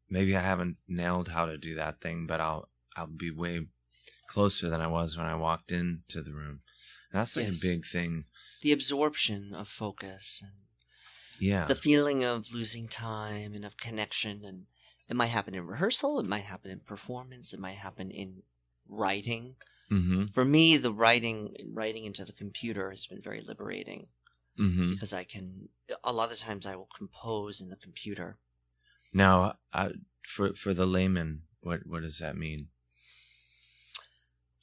maybe I haven't nailed how to do that thing, but I'll be way closer than I was when I walked into the room. And that's like a big thing. The absorption of focus and yeah, the feeling of losing time and of connection. And it might happen in rehearsal, it might happen in performance, it might happen in writing. Mm-hmm. For me, the writing into the computer has been very liberating, because a lot of times I will compose in the computer. Now, for the layman, what does that mean?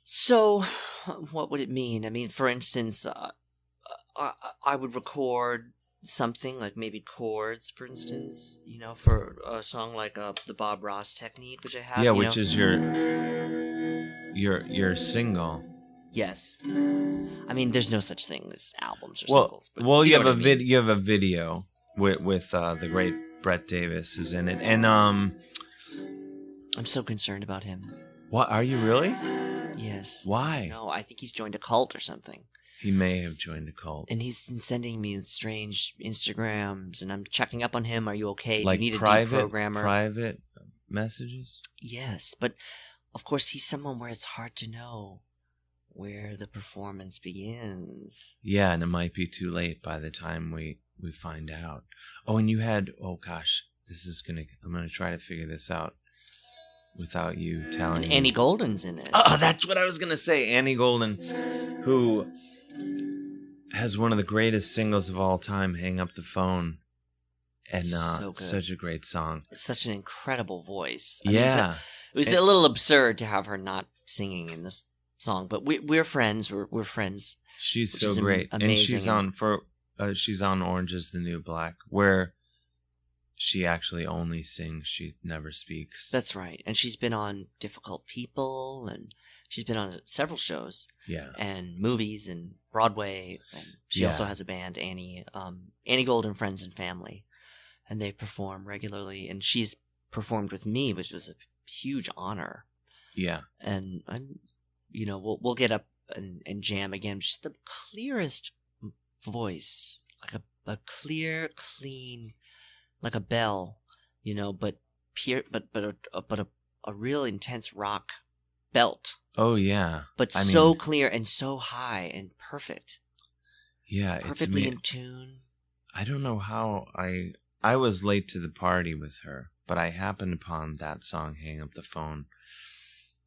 So, what would it mean? I mean, for instance, I would record something like maybe chords, for instance, for a song like the Bob Ross technique, which I have. Yeah, which is your single. Yes. I mean, there's no such thing as albums or singles. But you have you have a video with the great Brett Davis is in it, and I'm so concerned about him. What, are you really? Yes. Why? No, I think he's joined a cult or something. He may have joined a cult. And he's been sending me strange Instagrams, and I'm checking up on him. Are you okay? Like, do you need a deprogrammer? Private messages? Yes, but of course he's someone where it's hard to know where the performance begins. Yeah, and it might be too late by the time we find out. Oh, and you had, oh gosh, I'm gonna try to figure this out without you telling me. Annie Golden's in it. Oh, that's what I was gonna say. Annie Golden, who has one of the greatest singles of all time, Hang Up the Phone. And so such a great song. It's such an incredible voice. Yeah. It was a little absurd to have her not singing in this song, but we're friends. We're friends. She's so great. Amazing. And she's on Orange Is the New Black, where she actually only sings, she never speaks. That's right. And she's been on Difficult People, and she's been on several shows. Yeah. And movies and Broadway. And she also has a band, Annie Golden Friends and Family. And they perform regularly. And she's performed with me, which was a huge honor. Yeah. And we'll get up and jam again. She's the clearest voice, like a clear, clean, like a bell, but a real intense rock belt. Oh yeah, but so clear and so high and perfect. Yeah, perfectly in tune. I don't know how I was late to the party with her, but I happened upon that song, Hang Up the Phone,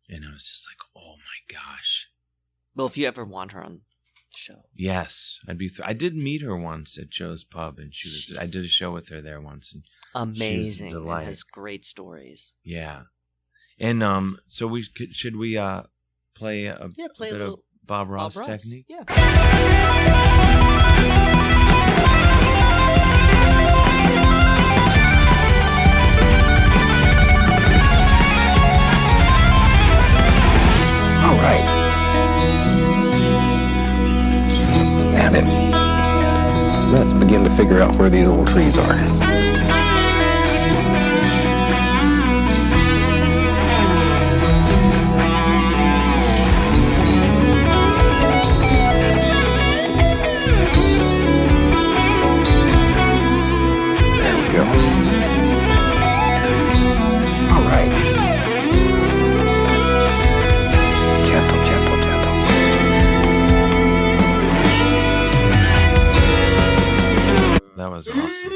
and I was just like, oh my gosh. Well, if you ever want her on the show. Yes, I'd be. I did meet her once at Joe's Pub, and I did a show with her there once, and amazing. She was a delight. And has great stories. Yeah, and so should we play a bit of Bob Ross technique? Yeah. All right. Now then, let's begin to figure out where these old trees are. There we go. All right. Gentle, gentle, gentle. That was awesome.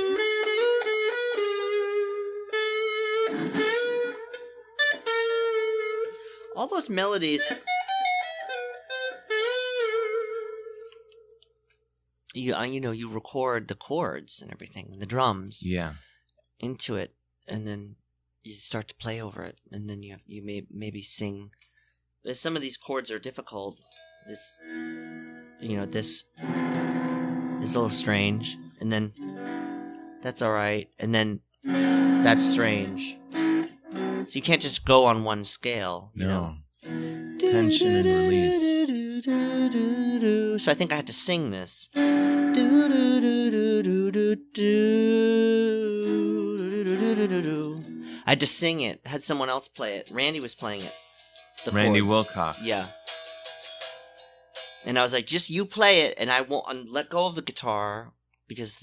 All those melodies. You record the chords and everything, and the drums. Yeah. Into it, and then you start to play over it, and then you maybe sing. Some of these chords are difficult. this is a little strange, and then that's all right, and then that's strange. So you can't just go on one scale, you know. Tension and release. So I think I had to sing this. I had to sing it. Had someone else play it. Randy was playing it. The Randy chords. Wilcox. Yeah. And I was like, just you play it, and I won't let go of the guitar because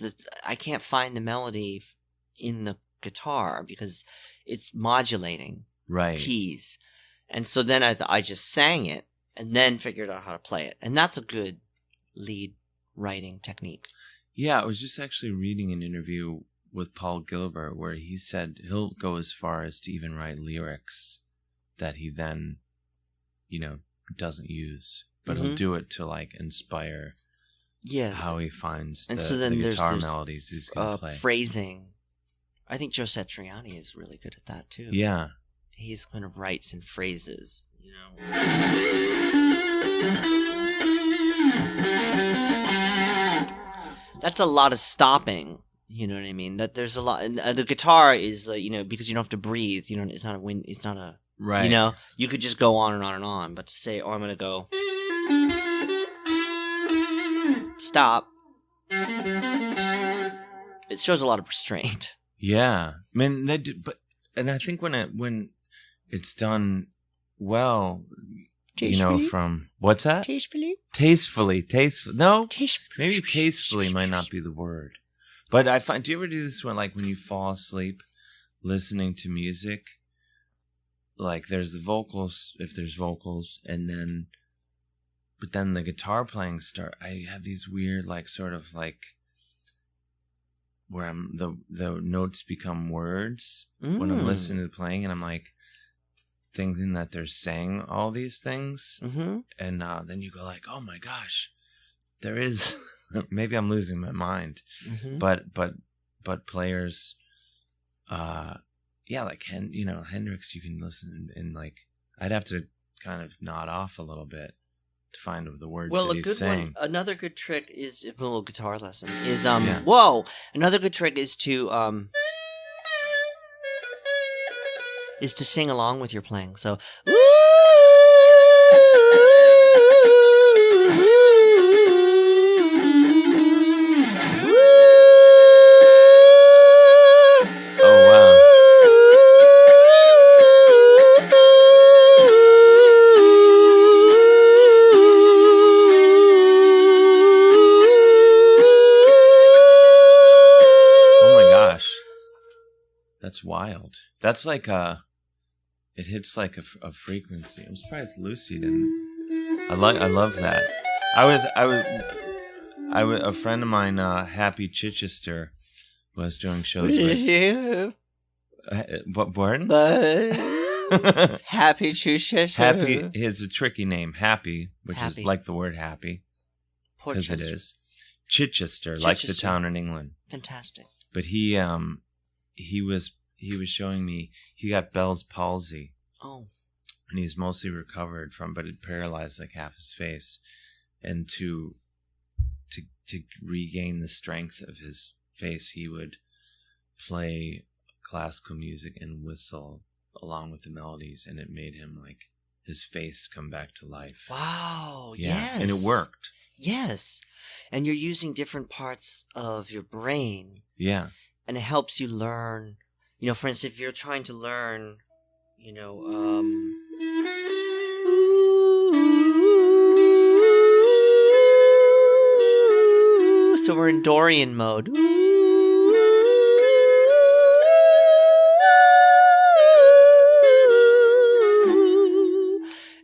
I can't find the melody in the guitar because it's modulating Right. keys. And so then I just sang it and then figured out how to play it. And that's a good lead writing technique. Yeah, I was just actually reading an interview with Paul Gilbert where he said he'll go as far as to even write lyrics that he then, doesn't use. But he'll do it to, inspire how he finds and the, so then the there's guitar melodies he's going to play. Phrasing. I think Joe Satriani is really good at that, too. Yeah. He's kind of writes in phrases, That's a lot of stopping, you know what I mean? That there's a lot, and the guitar is, because you don't have to breathe, it's not a wind, it's not a, Right. You could just go on and on and on, but to say, I'm going to go, stop, it shows a lot of restraint. Yeah. I mean, and I think when it's done well, Tastefully? from, what's that? Tastefully? Tastefully. No? Tastefully. Maybe tastefully might not be the word. But I find, do you ever do this when you fall asleep listening to music? There's the vocals, if there's vocals, but then the guitar playing I have these weird, where the notes become words when I'm listening to the playing, and I'm thinking that they're saying all these things, and then you go oh my gosh, there is maybe I'm losing my mind, but players, Hendrix, you can listen and I'd have to kind of nod off a little bit to find the words that he's saying. Another good trick is, if a little guitar lesson, is another good trick is to sing along with your playing. So That's wild. That's it hits a frequency. I'm surprised Lucy didn't. I love that. A friend of mine, Happy Chichester, was doing shows with. What, pardon? Happy Chichester. Happy is a tricky name. Happy, which is like the word happy, because it is. Chichester, like the town in England. Fantastic. But he was showing me he got Bell's palsy. Oh. And he's mostly recovered from, but it paralyzed half his face. And to regain the strength of his face, he would play classical music and whistle along with the melodies, and it made him his face come back to life. Wow. Yeah. Yes. And it worked. Yes. And you're using different parts of your brain. Yeah. And it helps you learn, for instance, if you're trying to learn, so we're in Dorian mode.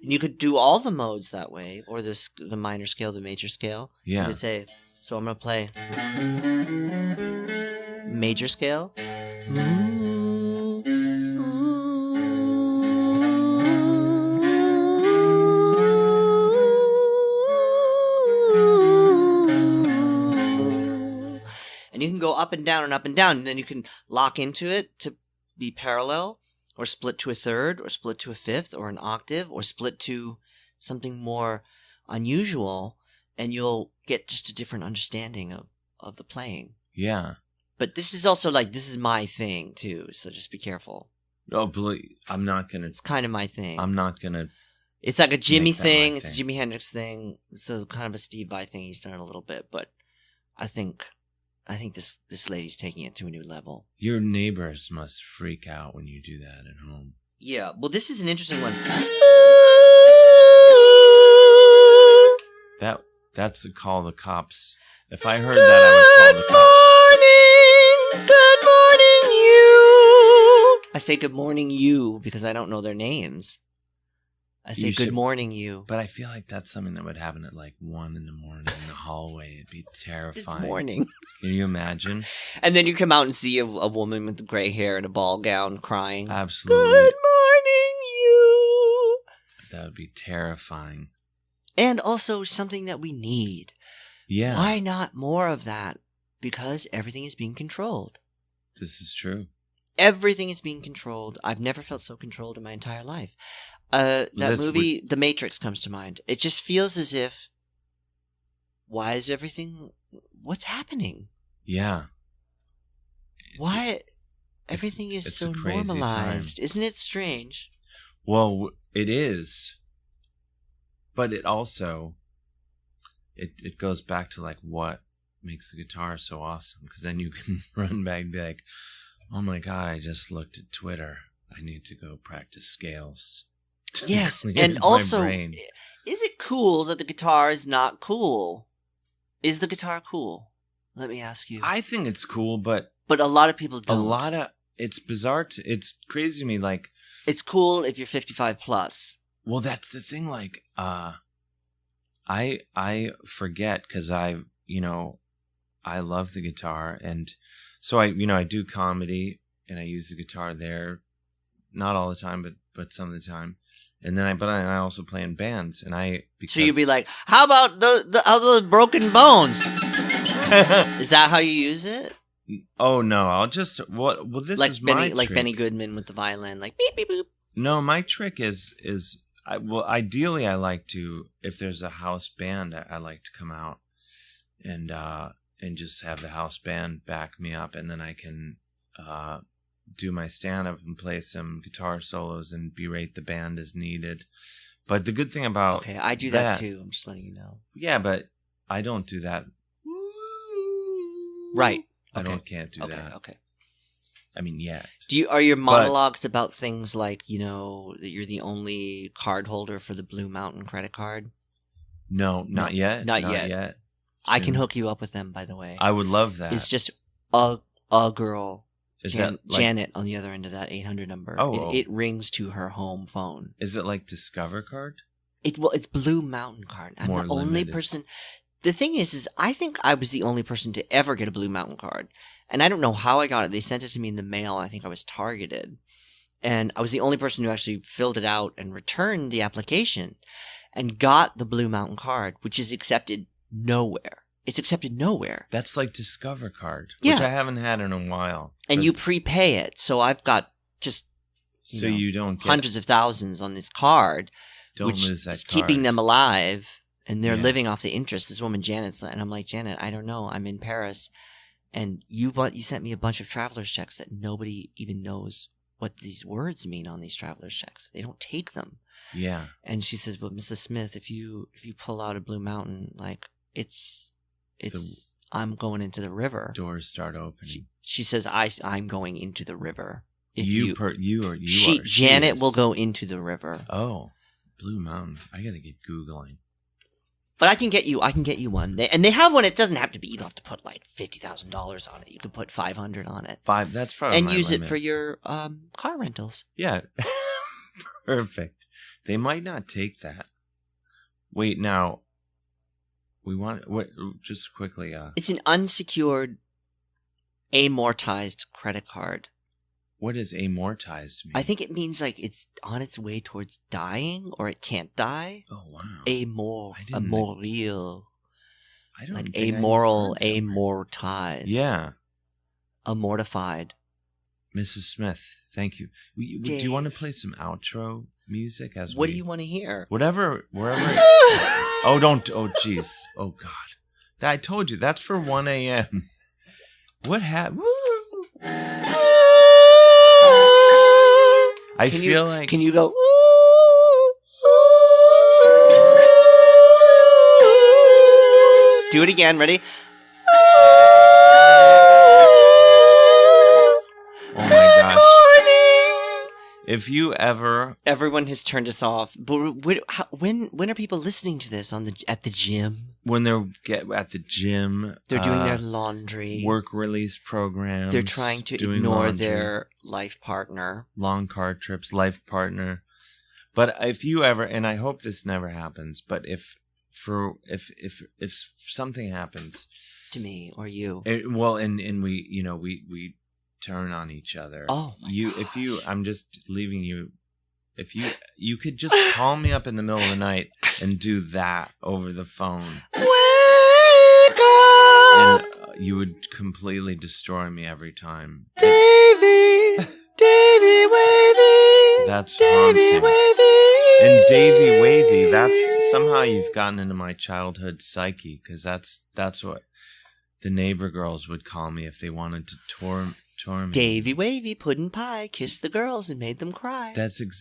And you could do all the modes that way, or the minor scale, the major scale. Yeah. You could say, so I'm going to play major scale. And you can go up and down and up and down, and then you can lock into it to be parallel, or split to a third, or split to a fifth, or an octave, or split to something more unusual. and you'll get just a different understanding of the playing. Yeah. But this is also like, this is my thing too, so just be careful. Oh, please. I'm not going to. It's kind of my thing. I'm not going to. It's like a Jimmy Make that my thing. It's a thing. Jimi Hendrix thing. It's a kind of a Steve Vai thing. He's done it a little bit, but I think this lady's taking it to a new level. Your neighbors must freak out when you do that at home. Yeah. Well, this is an interesting one. That's to call the cops. If I heard that, I would call the cops. Good morning, you. I say good morning, you, because I don't know their names. I say You good should- morning, you. But I feel like that's something that would happen at like 1 a.m. in the hallway. It'd be terrifying. It's morning. Can you imagine? And then you come out and see a woman with gray hair and a ball gown crying. Absolutely. Good morning, you. That would be terrifying. And also something that we need. Yeah. Why not more of that? Because everything is being controlled. This is true. Everything is being controlled. I've never felt so controlled in my entire life. That movie, The Matrix, comes to mind. It just feels as if, why is everything, what's happening? Yeah. Why everything is it's so a crazy normalized? time. Isn't it strange? Well, it is. But it also, it goes back to like what makes the guitar so awesome. Because then you can run back and be like, oh my God, I just looked at Twitter. I need to go practice scales. to Yes, clear and my also, brain. is it cool that the guitar is not cool? Is the guitar cool? Let me ask you. I think it's cool, but But a lot of people don't. it's bizarre. It's crazy to me. Like, It's cool if you're 55 plus. well, that's the thing. Like, I forget because I love the guitar, and so I do comedy and I use the guitar there, not all the time, but some of the time, and then I also play in bands, and So you'd be like, how about those broken bones? Is that how you use it? oh no, I'll just well this Like is my trick. Benny Goodman with the violin, like beep beep boop. No, my trick is ideally I like to, if there's a house band, I like to come out and just have the house band back me up, and then I can do my stand-up and play some guitar solos and berate the band as needed. But the good thing about Okay, I do that too. I'm just letting you know. Yeah, but I don't do that. Right. I Okay. can't do that. Okay. I mean, yeah. Are your monologues about things like, that you're the only card holder for the Blue Mountain credit card? No, not yet. Not yet. I can hook you up with them, by the way. I would love that. It's just a girl, Is that like, Janet, on the other end of that 800 number. Oh. It rings to her home phone. Is it like Discover Card? It's Blue Mountain card. I'm More the only limited. person. The thing is I think I was the only person to ever get a Blue Mountain card. And I don't know how I got it. They sent it to me in the mail. I think I was targeted. And I was the only person who actually filled it out and returned the application and got the Blue Mountain card, which is accepted nowhere. It's accepted nowhere. That's like Discover Card, Yeah. which I haven't had in a while. And But- you prepay it. So I've got just so you don't get, hundreds of thousands on this card, don't which lose that is card. keeping them alive. And they're Yeah. living off the interest. This woman, Janet's, and I'm like, Janet, I don't know. I'm in Paris. And you sent me a bunch of traveler's checks that nobody even knows what these words mean on these traveler's checks. They don't take them. Yeah. And she says, but Mrs. Smith, if you pull out a Blue Mountain, like it's I'm going into the river. Doors start opening. She says, I'm going into the river. If Janet is. will go into the river. Oh, Blue Mountain. I gotta get Googling. But I can get you one. They have one. It doesn't have to be. You don't have to put like $50,000 on it. You could put $500 on it. That's probably And my use limit. it for your car rentals. Yeah. Perfect. They might not take that. Wait, now. Just quickly. It's an unsecured, amortized credit card. What does amortized mean? I think it means like it's on its way towards dying, or it can't die. Oh wow. Amoral. I don't Like think I amoral, heard that. amortized. Yeah. Amortified. Mrs. Smith, thank you. Do you want to play some outro music as What we... do you want to hear? Wherever... Oh, don't. Oh, jeez. Oh, God. I told you that's for 1 a.m. What happened? I feel like. Can you go? Do it again. Ready? Oh my gosh. If you ever, Everyone has turned us off. But when are people listening to this at the gym? when they're at the gym, They're doing their laundry. work release programs. They're trying to doing ignore laundry, their life partner. long car trips, life partner. But if you ever, and I hope this never happens, but if something happens To me or you. and we turn on each other. Oh my I'm just leaving you. If you could just call me up in the middle of the night and do that over the phone, Wake up, and you would completely destroy me every time. Davy, Davy Wavy. That's Davy haunting. Wavy. And Davy Wavy, that's somehow you've gotten into my childhood psyche, because that's what the neighbor girls would call me if they wanted to torment me. Davy Wavy, puddin' pie, kissed the girls and made them cry.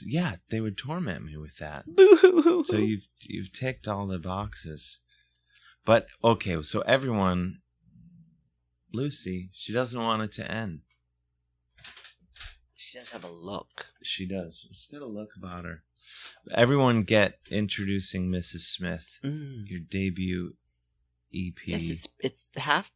Yeah, they would torment me with that. Boo. So you've ticked all the boxes. But okay, so everyone, Lucy, she doesn't want it to end. She does have a look. She does. She's got a look about her. Everyone get Introducing Mrs. Smith, your debut EP. Yes, it's half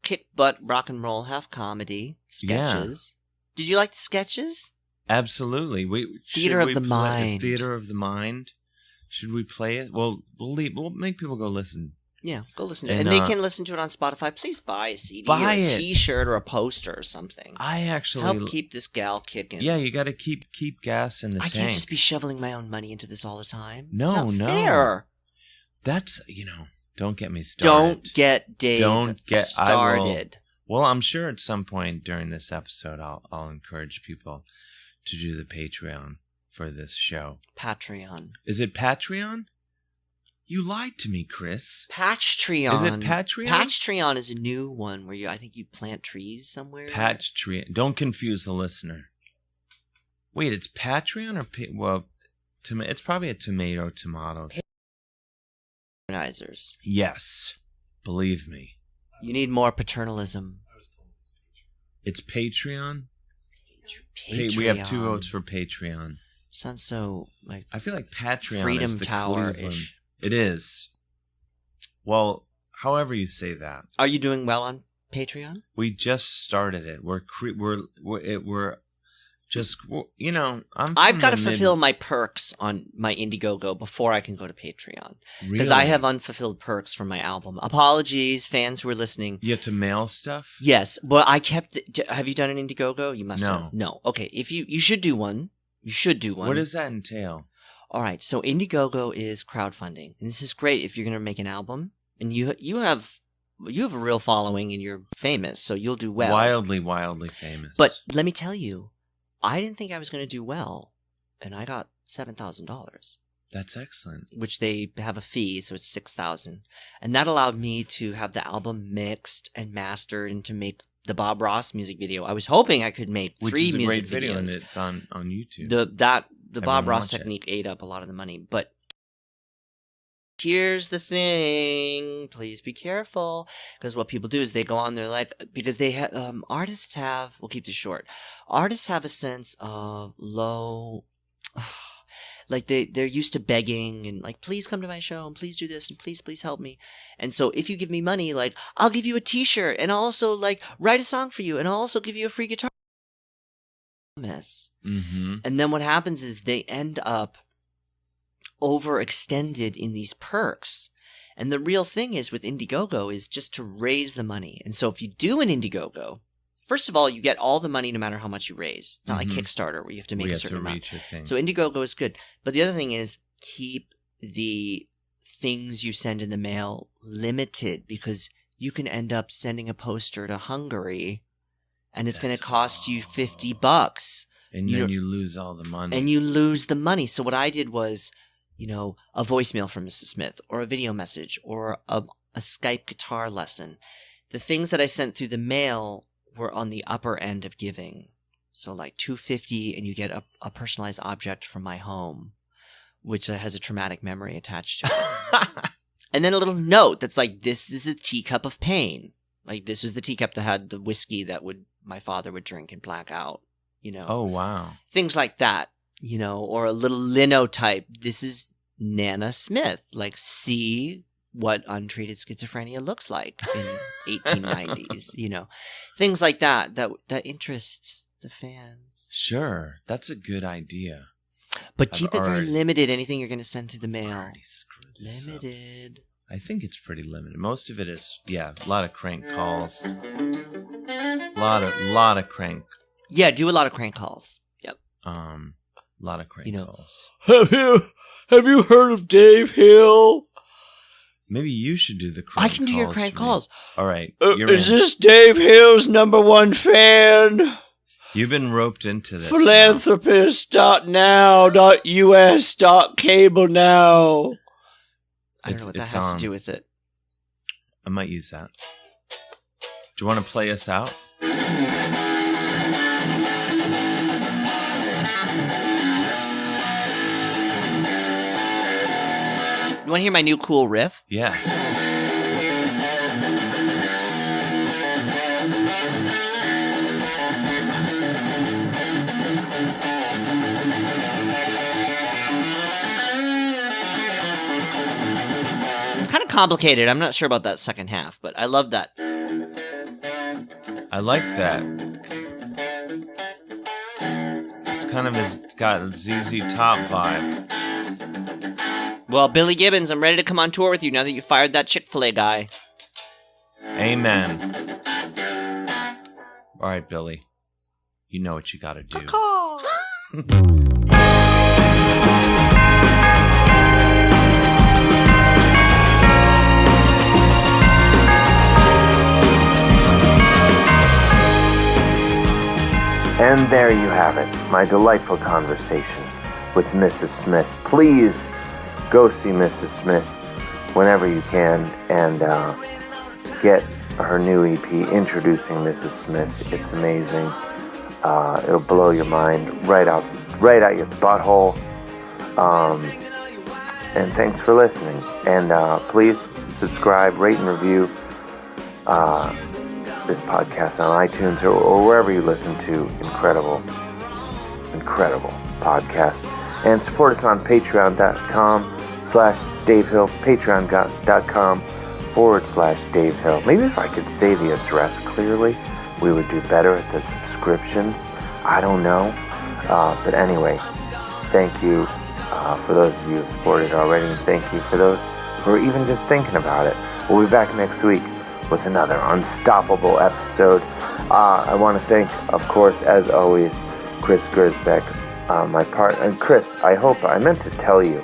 kick butt rock and roll, half comedy sketches. Did you like the sketches? Absolutely. Theater of the Mind. Theater of the Mind. Should we play it? Well, we'll make people go listen. Yeah, go listen to it. And, And they can listen to it on Spotify. Please buy a CD Buy or a it. T-shirt or a poster or something. I actually Help keep this gal kicking. Yeah, you got to keep gas in the I tank. can't just be shoveling my own money into this all the time. No, it's not no. fair. That's, don't get me started. Don't get Dave started. Well, I'm sure at some point during this episode, I'll encourage people to do the Patreon for this show. Patreon. Is it Patreon? You lied to me, Chris. Patchtreon. Is it Patreon? Patchtreon is a new one where I think you plant trees somewhere. Patreon. Don't confuse the listener. Wait, it's Patreon or it's probably a tomato. Patronizers. Yes, believe me. You need more paternalism. It's Patreon. Patreon. We have 2 votes for Patreon. Sounds so like I feel like Patreon Freedom is the Tower-ish. Cleveland. It is. Well, however you say that. Are you doing well on Patreon? We just started it. We're just I've got to fulfill my perks on my Indiegogo before I can go to Patreon. Because I have unfulfilled perks from my album. Apologies, fans who are listening. You have to mail stuff? Yes, but I kept. Have you done an Indiegogo? You must No. have. No. Okay, if you should do one. You should do one. What does that entail? All right, so Indiegogo is crowdfunding, and this is great if you're going to make an album, and you have a real following and you're famous, so you'll do well. Wildly famous. But let me tell you, I didn't think I was going to do well, and I got $7,000. That's excellent. Which they have a fee, so it's $6,000, and that allowed me to have the album mixed and mastered and to make the Bob Ross music video. I was hoping I could make 3 Which is a music great video, videos. and it's on YouTube. The Bob Ross watch it. technique ate up a lot of the money, but here's the thing. Please be careful, because what people do is they go on there because they have artists have. We'll keep this short. Artists have a sense of low. Like they're used to begging and like, please come to my show and please do this and please help me. And so if you give me money, like I'll give you a T-shirt and I'll also like write a song for you and I'll also give you a free guitar. Mm-hmm. And then what happens is they end up overextended in these perks. And the real thing is with Indiegogo is just to raise the money. And so if you do an Indiegogo, first of all, you get all the money no matter how much you raise. It's not like Kickstarter where you have to make a certain amount. So Indiegogo is good. But the other thing is keep the things you send in the mail limited, because you can end up sending a poster to Hungary and it's going to cost you $50. And then you lose all the money. And you lose the money. So what I did was a voicemail from Mrs. Smith, or a video message, or a Skype guitar lesson. The things that I sent through the mail were on the upper end of giving. So like $2.50 and you get a personalized object from my home, which has a traumatic memory attached to it. And then a little note that's like, this is a teacup of pain. Like, this is the teacup that had the whiskey that my father would drink and black out, Oh, wow. Things like that, or a little linotype. This is Nana Smith. Like, see what untreated schizophrenia looks like in 1890s, things like that interest the fans. Sure. That's a good idea. But keep it very limited. Anything you're going to send through the mail. Already screwed this up. Limited. I think it's pretty limited. Most of it is, a lot of crank calls. Lot of crank. Yeah, do a lot of crank calls. Yep. A lot of crank calls. Have you heard of Dave Hill? Maybe you should do the crank calls. I can do your crank calls. All right. Is this Dave Hill's #1 fan? You've been roped into this. Philanthropist.now.us.cable now. I don't know what that has to do with it. I might use that. Do you want to play us out? You want to hear my new cool riff? Yeah. Complicated. I'm not sure about that second half, but I love that. I like that. It's kind of got a ZZ Top vibe. Well, Billy Gibbons, I'm ready to come on tour with you now that you fired that Chick-fil-A guy. Amen. All right, Billy. You know what you gotta do. And there you have it, my delightful conversation with Mrs. Smith. Please go see Mrs. Smith whenever you can and get her new EP, Introducing Mrs. Smith. It's amazing. It'll blow your mind right out your butthole. And thanks for listening. And please subscribe, rate, and review this podcast on iTunes or wherever you listen to incredible podcasts. And support us on patreon.com/Dave Hill, patreon.com/Dave Hill. Maybe if I could say the address clearly, we would do better at the subscriptions. I don't know. But anyway, thank you for those of you who have supported already, and thank you for those who are even just thinking about it. We'll be back next week with another unstoppable episode. I want to thank, of course, as always, Chris Gersbeck, my partner. And Chris, I meant to tell you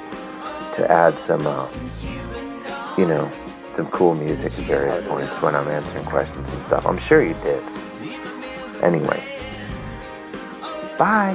to add some, some cool music at various points when I'm answering questions and stuff. I'm sure you did. Anyway, bye.